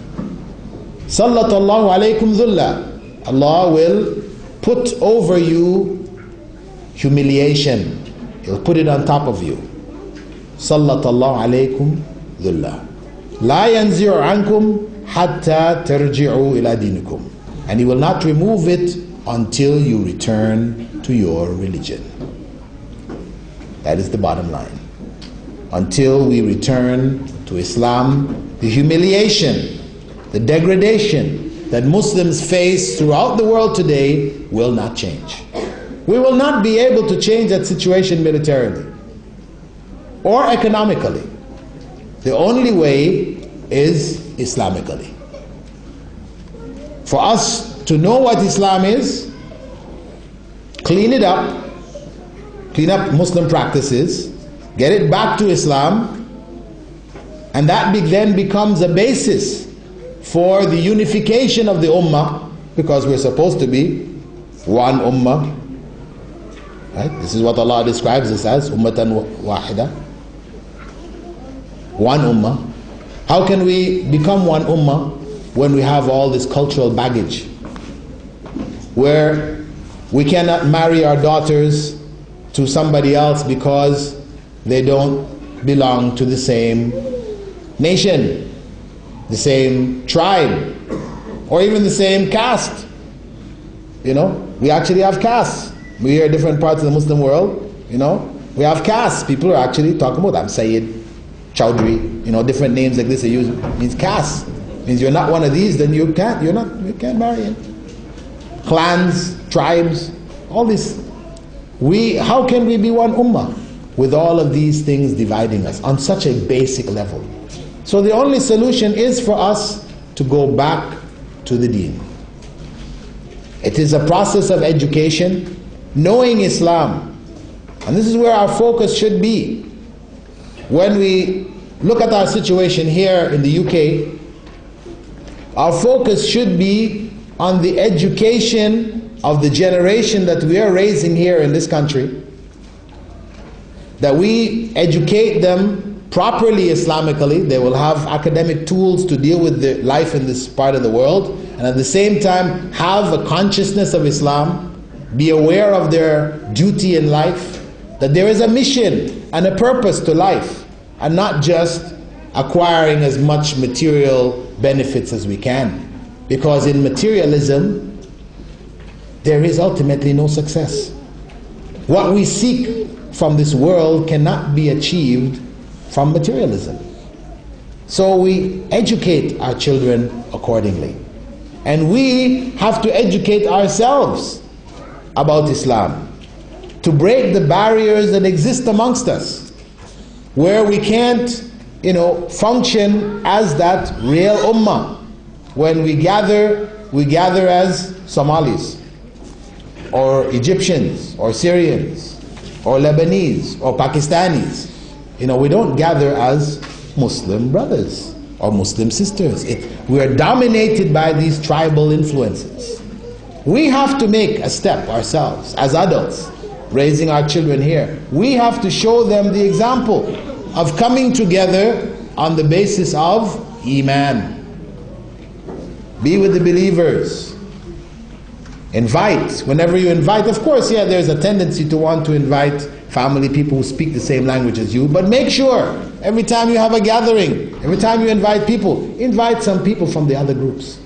Sallallahu alaykum dhulla, Allah will put over you humiliation. He'll put it on top of you. Sallallahu alaykum dhulla. La yanzi'u ankum hatta tarji'u ila dinikum. And He will not remove it until you return to your religion. That is the bottom line. Until we return to Islam, the humiliation, the degradation that Muslims face throughout the world today will not change. We will not be able to change that situation militarily or economically. The only way is Islamically. For us to know what Islam is, clean it up, clean up Muslim practices, get it back to Islam, and that then becomes a basis for the unification of the ummah, because we're supposed to be one ummah. Right? This is what Allah describes us as, ummatan wahida. One ummah. How can we become one ummah when we have all this cultural baggage, where we cannot marry our daughters to somebody else because they don't belong to the same nation, the same tribe, or even the same caste? You know, we actually have castes. We hear different parts of the Muslim world, you know, we have castes. People are actually talking about, I'm Sayyid, Chowdhury, you know, different names like this they use. It means caste. It means you're not one of these, then you can't marry him. Clans, tribes, all this. How can we be one ummah with all of these things dividing us on such a basic level? So the only solution is for us to go back to the deen. It is a process of education, knowing Islam. And this is where our focus should be. When we look at our situation here in the UK, our focus should be on the education of the generation that we are raising here in this country, that we educate them properly Islamically. They will have academic tools to deal with the life in this part of the world, and at the same time have a consciousness of Islam, be aware of their duty in life, that there is a mission and a purpose to life, and not just acquiring as much material benefits as we can. Because in materialism, there is ultimately no success. What we seek from this world cannot be achieved from materialism. So we educate our children accordingly. And we have to educate ourselves about Islam, to break the barriers that exist amongst us, where we can't, function as that real ummah. When we gather as Somalis. or Egyptians, or Syrians, or Lebanese, or Pakistanis. You know, we don't gather as Muslim brothers or Muslim sisters. We are dominated by these tribal influences. We have to make a step ourselves as adults, raising our children here. We have to show them the example of coming together on the basis of Iman. Be with the believers. Invite. Whenever you invite, of course, yeah, there's a tendency to want to invite family, people who speak the same language as you, but make sure every time you have a gathering, every time you invite people, invite some people from the other groups,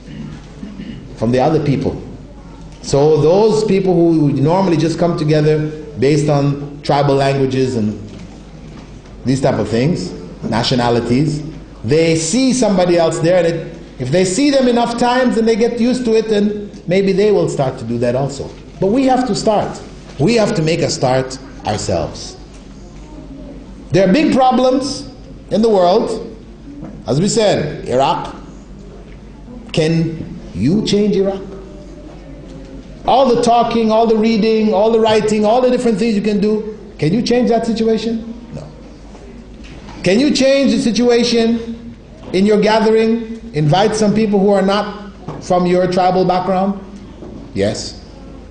from the other people. So those people who normally just come together based on tribal languages and these type of things, nationalities, they see somebody else there, and if they see them enough times and they get used to it, then maybe they will start to do that also. But we have to start. We have to make a start ourselves. There are big problems in the world. As we said, Iraq. Can you change Iraq? All the talking, all the reading, all the writing, all the different things you can do, can you change that situation? No. Can you change the situation in your gathering? Invite some people who are not from your tribal background? Yes.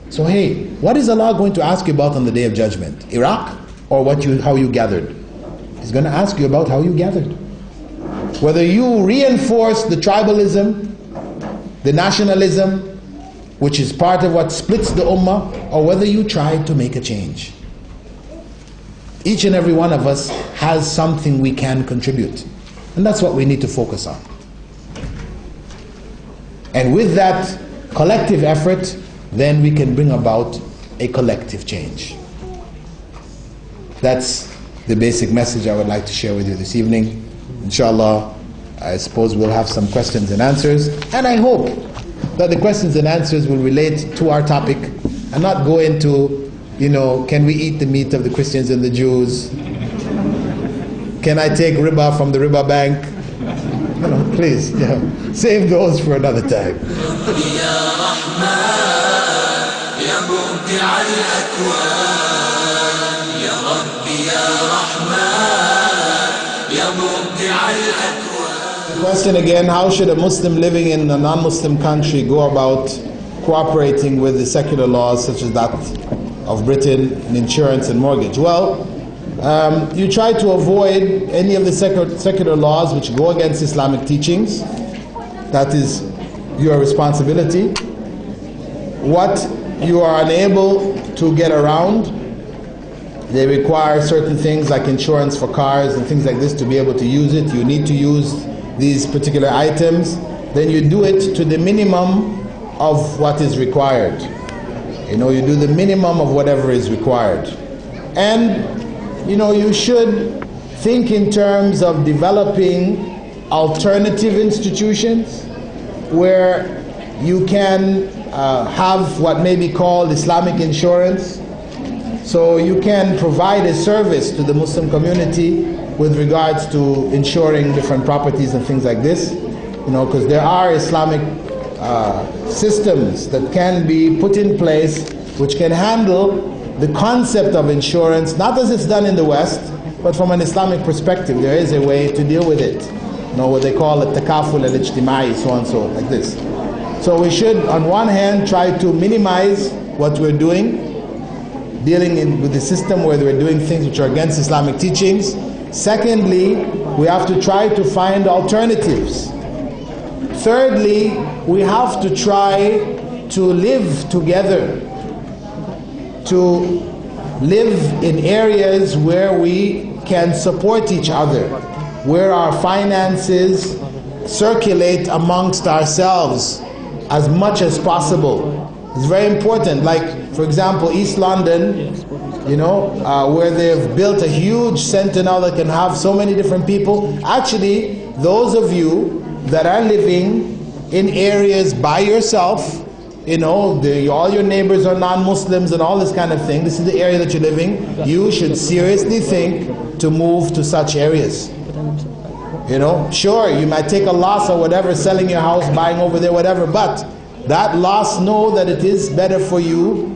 So hey, what is Allah going to ask you about on the Day of Judgment? Iraq or how you gathered? He's going to ask you about how you gathered. Whether you reinforce the tribalism, the nationalism, which is part of what splits the ummah, or whether you tried to make a change. Each and every one of us has something we can contribute. And that's what we need to focus on. And with that collective effort, then we can bring about a collective change. That's the basic message I would like to share with you this evening. Inshallah, I suppose we'll have some questions and answers. And I hope that the questions and answers will relate to our topic and not go into, can we eat the meat of the Christians and the Jews? Can I take riba from the riba bank? Please, save those for another time. The question again, how should a Muslim living in a non-Muslim country go about cooperating with the secular laws such as that of Britain in insurance and mortgage? Well, you try to avoid any of the secular laws which go against Islamic teachings. That is your responsibility. What you are unable to get around, they require certain things like insurance for cars and things like this to be able to use it. You need to use these particular items. Then you do it to the minimum of what is required. You do the minimum of whatever is required. And you should think in terms of developing alternative institutions where you can have what may be called Islamic insurance. So you can provide a service to the Muslim community with regards to insuring different properties and things like this. Because there are Islamic systems that can be put in place which can handle the concept of insurance, not as it's done in the West, but from an Islamic perspective. There is a way to deal with it. What they call it takaful al-ijtimai, so and so, like this. So we should, on one hand, try to minimize what we're doing, dealing with the system where we're doing things which are against Islamic teachings. Secondly, we have to try to find alternatives. Thirdly, we have to try to live together, to live in areas where we can support each other, where our finances circulate amongst ourselves as much as possible. It's very important. Like, for example, East London, where they've built a huge centre now that can have so many different people. Actually, those of you that are living in areas by yourself, all your neighbors are non-Muslims and all this kind of thing, this is the area that you're living, you should seriously think to move to such areas. Sure, you might take a loss or whatever, selling your house, buying over there, whatever, but that loss, know that it is better for you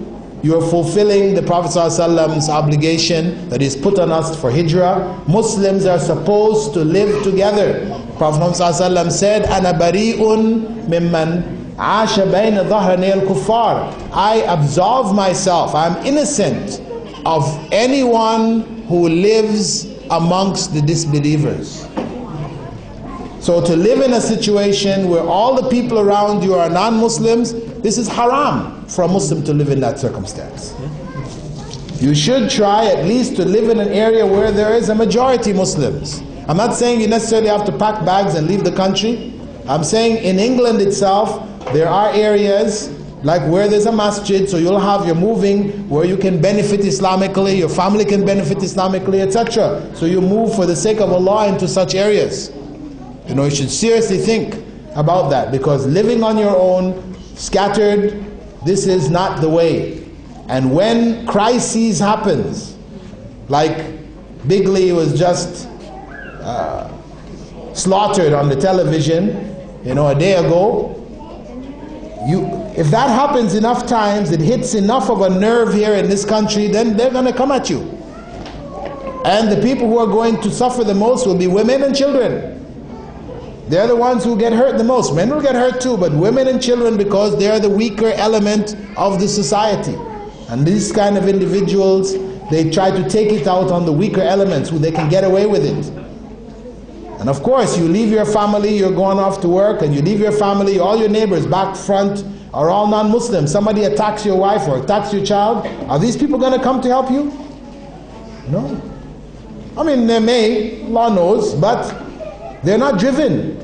you're fulfilling the Prophet ﷺ's obligation that is put on us for hijrah. Muslims are supposed to live together. Prophet ﷺ said, "Ana bari'un mimman asha bayna dhahrani al-kuffar." I absolve myself, I'm innocent of anyone who lives amongst the disbelievers. So to live in a situation where all the people around you are non-Muslims, this is haram for a Muslim to live in that circumstance. You should try at least to live in an area where there is a majority Muslims. I'm not saying you necessarily have to pack bags and leave the country. I'm saying in England itself, there are areas like where there's a masjid, so you'll have your moving where you can benefit Islamically, your family can benefit Islamically, etc. So you move for the sake of Allah into such areas. You know, you should seriously think about that, because living on your own, scattered, this is not the way. And when crises happens, like Bigley was just slaughtered on the television, you know, a day ago, if that happens enough times, it hits enough of a nerve here in this country, then they're going to come at you. And the people who are going to suffer the most will be women and children. They're the ones who get hurt the most. Men will get hurt too, but women and children, because they are the weaker element of the society. And these kind of individuals, they try to take it out on the weaker elements who they can get away with it. And of course, you leave your family, you're going off to work, and you leave your family, all your neighbors, back, front, are all non-Muslims. Somebody attacks your wife or attacks your child. Are these people going to come to help you? No. I mean, they may, Allah knows, but they're not driven.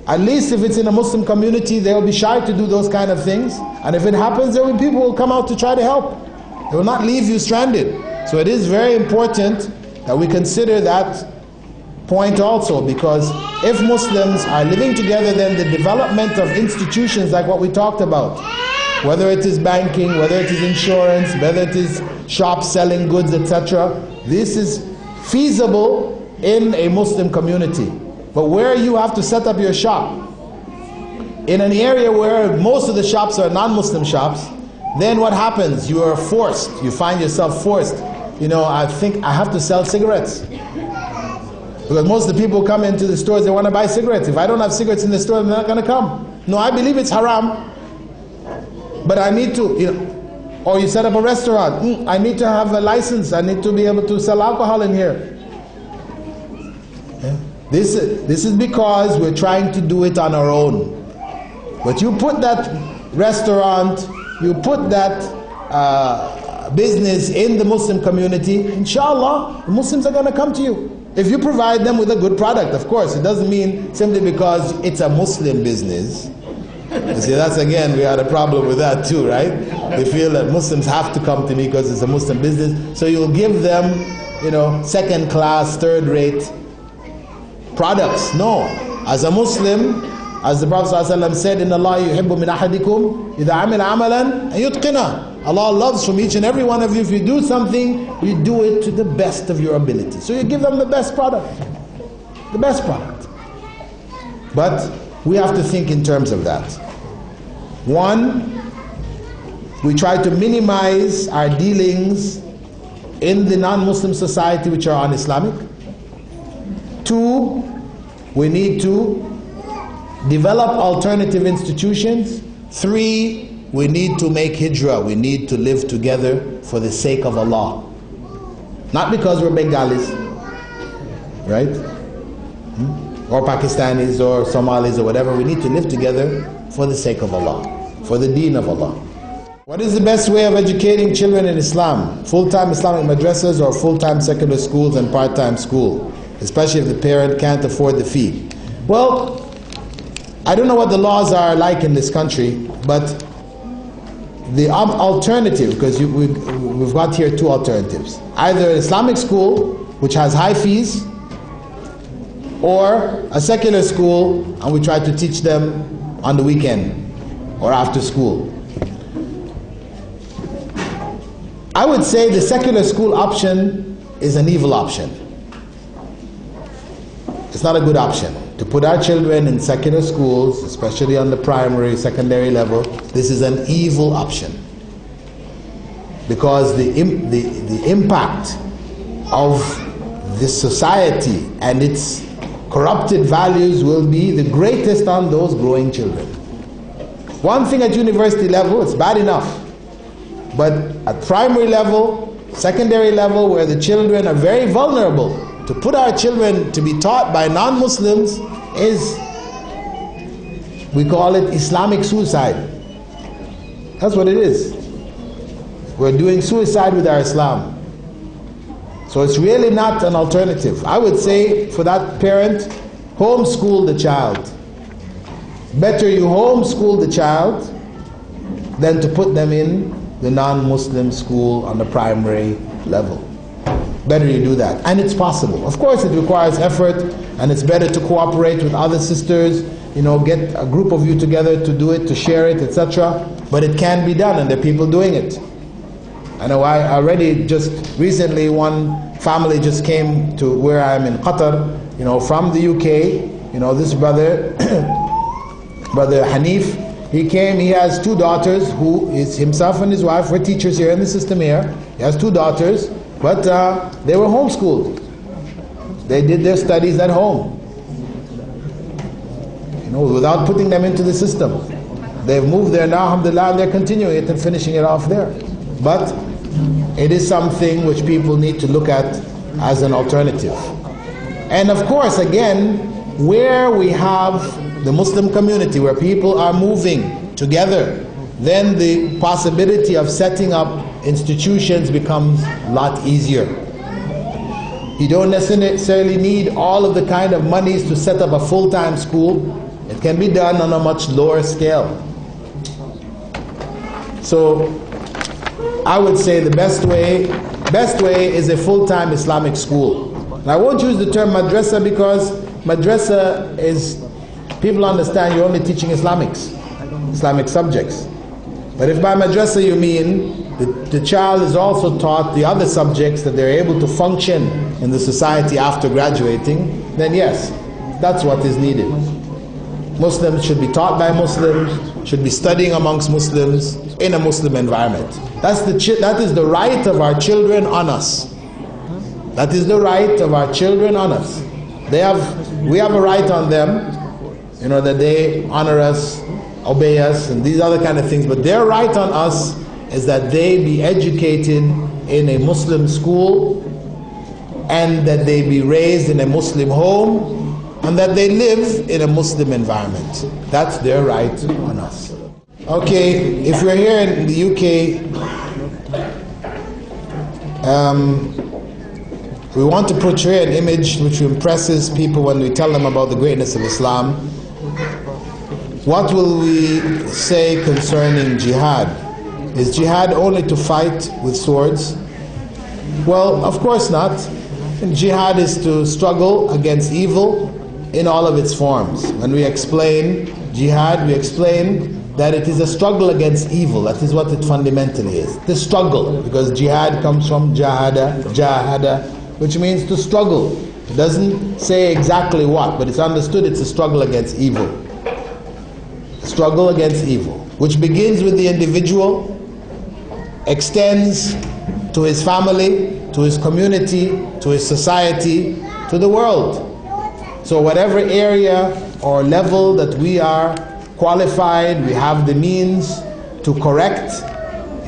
At least if it's in a Muslim community, they'll be shy to do those kind of things. And if it happens, there will be people who will come out to try to help. They will not leave you stranded. So it is very important that we consider that point also, because if Muslims are living together, then the development of institutions like what we talked about, whether it is banking, whether it is insurance, whether it is shops selling goods, etc., this is feasible in a Muslim community. But where you have to set up your shop, in an area where most of the shops are non-Muslim shops, then what happens? You are forced, you find yourself forced. You know, I think I have to sell cigarettes. Because most of the people come into the stores, they want to buy cigarettes. If I don't have cigarettes in the store, they're not going to come. No, I believe it's haram, but I need to, you know. Or you set up a restaurant. I need to have a license. I need to be able to sell alcohol in here. Yeah. This is because we're trying to do it on our own. But you put that restaurant, you put that business in the Muslim community, inshallah, the Muslims are going to come to you. If you provide them with a good product, of course. It doesn't mean simply because it's a Muslim business. You see, that's again, we had a problem with that too, right? They feel that Muslims have to come to me because it's a Muslim business. So you'll give them, you know, second class, third rate products. No. As a Muslim, as the Prophet ﷺ said, "Inna Allah yuhibbu min ahadikum idha amila amalan an yutqina." Allah loves from each and every one of you, if you do something, you do it to the best of your ability. So you give them the best product. The best product. But we have to think in terms of that. One, we try to minimize our dealings in the non-Muslim society which are un-Islamic. Two, we need to develop alternative institutions. Three, we need to make hijrah. We need to live together for the sake of Allah. Not because we're Bengalis, right? Or Pakistanis or Somalis or whatever. We need to live together for the sake of Allah, for the deen of Allah. What is the best way of educating children in Islam? Full-time Islamic madrasas or full-time secular schools and part-time school? Especially if the parent can't afford the fee. Well, I don't know what the laws are like in this country, but the alternative, because we've got here two alternatives. Either an Islamic school, which has high fees, or a secular school, and we try to teach them on the weekend or after school. I would say the secular school option is an evil option. It's not a good option. To put our children in secular schools, especially on the primary, secondary level, this is an evil option. because the impact of this society and its corrupted values will be the greatest on those growing children. One thing at university level, it's bad enough, but at primary level, secondary level, where the children are very vulnerable, to put our children to be taught by non-Muslims is, we call it Islamic suicide. That's what it is. We're doing suicide with our Islam. So it's really not an alternative. I would say for that parent, homeschool the child. Better you homeschool the child than to put them in the non-Muslim school on the primary level. Better you do that. And it's possible. Of course it requires effort, and it's better to cooperate with other sisters, you know, get a group of you together to do it, to share it, etc. But it can be done, and there are people doing it. I know I already just recently, one family just came to where I am in Qatar, you know, from the UK. You know, this brother, Brother Hanif, he came, he has two daughters, who is himself and his wife were teachers here in the system here. He has two daughters, but they were homeschooled. They did their studies at home, you know, without putting them into the system. They've moved there now, alhamdulillah, and they're continuing it and finishing it off there. But it is something which people need to look at as an alternative. And of course, again, where we have the Muslim community, where people are moving together, then the possibility of setting up institutions becomes a lot easier. You don't necessarily need all of the kind of monies to set up a full-time school. It can be done on a much lower scale. So I would say the best way is a full-time Islamic school. And I won't use the term madrasa because madrasa is, people understand you're only teaching Islamic subjects. But if by madrasa you mean the child is also taught the other subjects that they're able to function in the society after graduating, then yes, that's what is needed. Muslims should be taught by Muslims, should be studying amongst Muslims in a Muslim environment. That is the right of our children on us. That is the right of our children on us. We have a right on them, you know, that they honor us, obey us, and these other kind of things. But their right on us is that they be educated in a Muslim school, and that they be raised in a Muslim home, and that they live in a Muslim environment. That's their right on us. Okay, if we're here in the UK, we want to portray an image which impresses people when we tell them about the greatness of Islam. What will we say concerning jihad? Is jihad only to fight with swords? Well, of course not. Jihad is to struggle against evil in all of its forms. When we explain jihad, we explain that it is a struggle against evil. That is what it fundamentally is. The struggle, because jihad comes from jahada, which means to struggle. It doesn't say exactly what, but it's understood it's a struggle against evil. Struggle against evil, which begins with the individual, extends to his family, to his community, to his society, to the world. So whatever area or level that we are qualified, we have the means to correct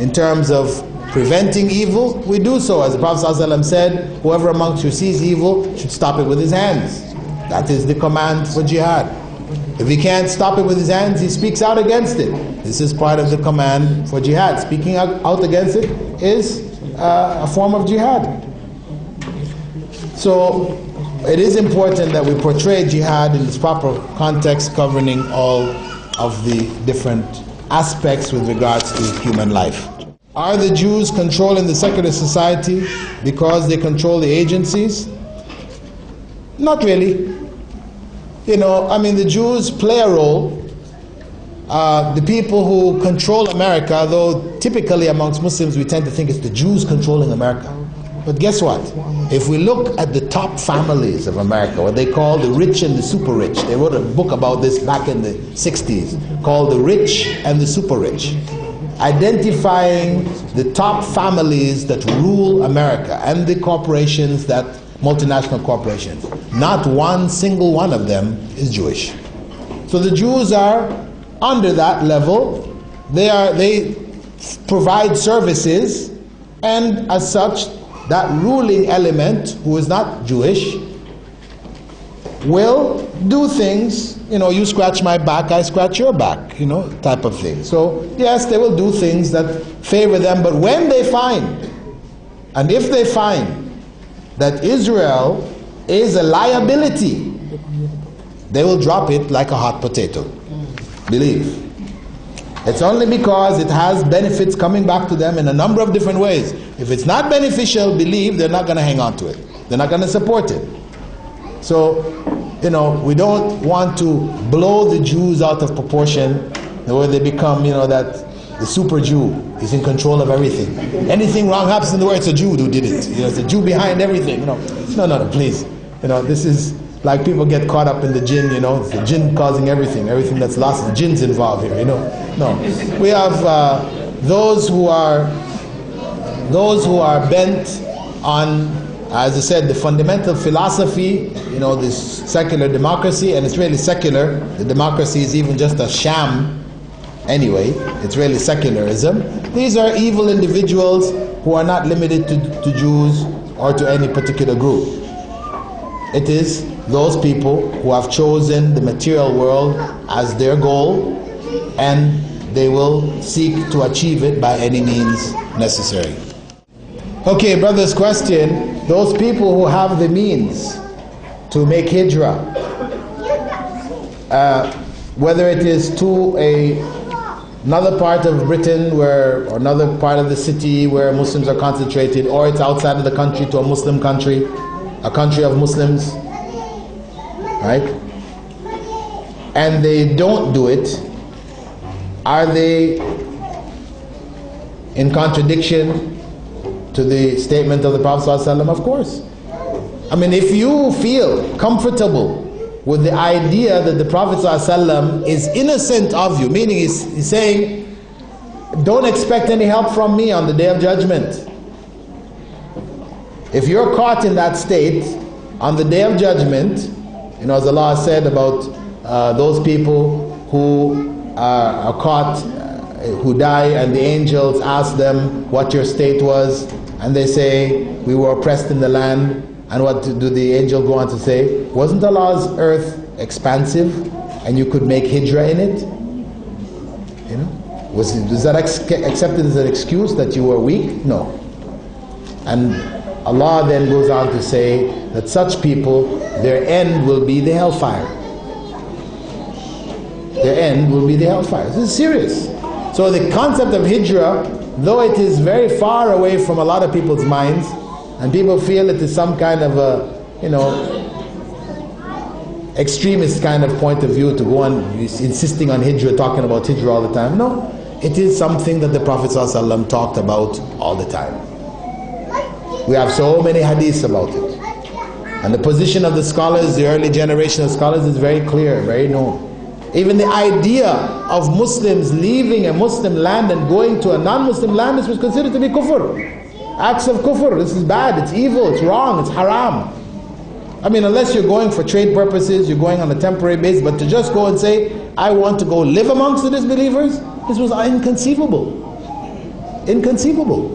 in terms of preventing evil, we do so. As the Prophet ﷺ said, whoever amongst you sees evil should stop it with his hands. That is the command for jihad. If he can't stop it with his hands, he speaks out against it. This is part of the command for jihad. Speaking out against it is a form of jihad. So it is important that we portray jihad in its proper context, covering all of the different aspects with regards to human life. Are the Jews controlling the secular society because they control the agencies? Not really. You know, I mean, the Jews play a role. The people who control America, though typically amongst Muslims we tend to think it's the Jews controlling America. But guess what? If we look at the top families of America, what they call the rich and the super rich, they wrote a book about this back in the 60s, called The Rich and the Super Rich. identifying the top families that rule America and the corporations, that multinational corporations. Not one single one of them is Jewish. So the Jews are under that level. They provide services, and as such, that ruling element, who is not Jewish, will do things, you scratch my back, I scratch your back, type of thing. So yes, they will do things that favor them, but when they find, and if they find, that Israel is a liability, they will drop it like a hot potato. Believe. It's only because it has benefits coming back to them in a number of different ways. If it's not beneficial, believe they're not going to hang on to it. They're not going to support it. So, we don't want to blow the Jews out of proportion, where they become, that the super Jew is in control of everything. Anything wrong happens in the world, it's a Jew who did it. It's a Jew behind everything. No, please. This is like people get caught up in the jinn, it's the jinn causing everything. Everything that's lost, the jinn's involved here, No. We have those who are bent on, as I said, the fundamental philosophy, this secular democracy, and it's really secular. The democracy is even just a sham anyway. It's really secularism. These are evil individuals who are not limited to Jews or to any particular group. It is those people who have chosen the material world as their goal, and they will seek to achieve it by any means necessary. Okay, brother's question, those people who have the means to make hijrah, whether it is to another part of Britain or another part of the city where Muslims are concentrated, or it's outside of the country to a Muslim country, a country of Muslims, right? And they don't do it, are they in contradiction to the statement of the Prophet ﷺ? Of course. I mean, if you feel comfortable with the idea that the Prophet ﷺ is innocent of you, meaning he's saying, don't expect any help from me on the Day of Judgment. If you're caught in that state, on the Day of Judgment, as Allah said about those people who are caught, who die, and the angels ask them what your state was, and they say, we were oppressed in the land. And what do the angel go on to say? Wasn't Allah's earth expansive and you could make hijrah in it? Was that accepted as an excuse that you were weak? No. And Allah then goes on to say that such people, their end will be the hellfire. Their end will be the hellfire. This is serious. So the concept of hijrah, though it is very far away from a lot of people's minds, and people feel it is some kind of a, extremist kind of point of view to go on insisting on hijrah, talking about hijrah all the time. No, it is something that the Prophet ﷺ talked about all the time. We have so many hadiths about it. And the position of the scholars, the early generation of scholars, is very clear, very known. Even the idea of Muslims leaving a Muslim land and going to a non-Muslim land, this was considered to be kufr. Acts of kufr, this is bad, it's evil, it's wrong, it's haram. I mean, unless you're going for trade purposes, you're going on a temporary basis, but to just go and say, I want to go live amongst the disbelievers, this was inconceivable. Inconceivable.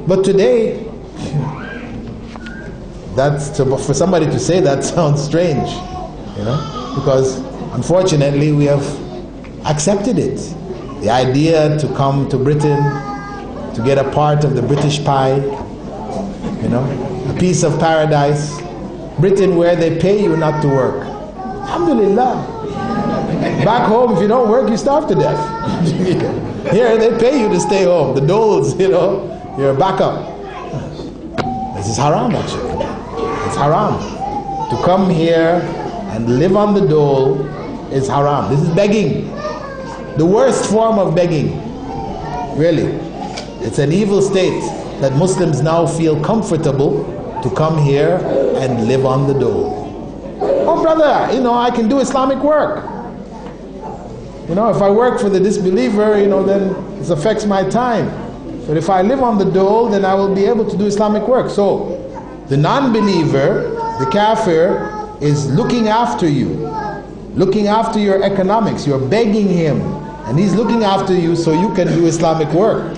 But today, for somebody to say that sounds strange, because unfortunately we have accepted it. The idea to come to Britain, to get a part of the British pie, a piece of paradise. Britain, where they pay you not to work. Alhamdulillah. Back home, if you don't work, you starve to death. Here, they pay you to stay home. The doles, you're back up. This is haram, actually. It's haram. To come here and live on the dole is haram. This is begging. The worst form of begging. Really. It's an evil state that Muslims now feel comfortable to come here and live on the dole. Oh brother, I can do Islamic work. If I work for the disbeliever, then This affects my time. But if I live on the dole, then I will be able to do Islamic work. So the non-believer, the kafir, is looking after you, looking after your economics. You're begging him, and he's looking after you so you can do Islamic work.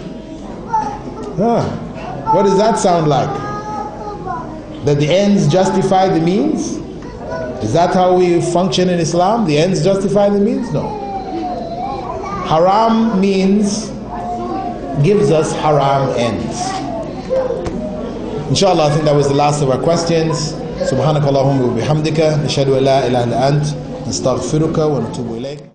What does that sound like? That the ends justify the means? Is that how we function in Islam? The ends justify the means? No. Haram means gives us haram ends. Inshallah, I think that was the last of our questions. Subhanakallahumma wa bihamdika, nashhadu an la ilaha illa ant, nastaghfiruka wa natubu ilayk.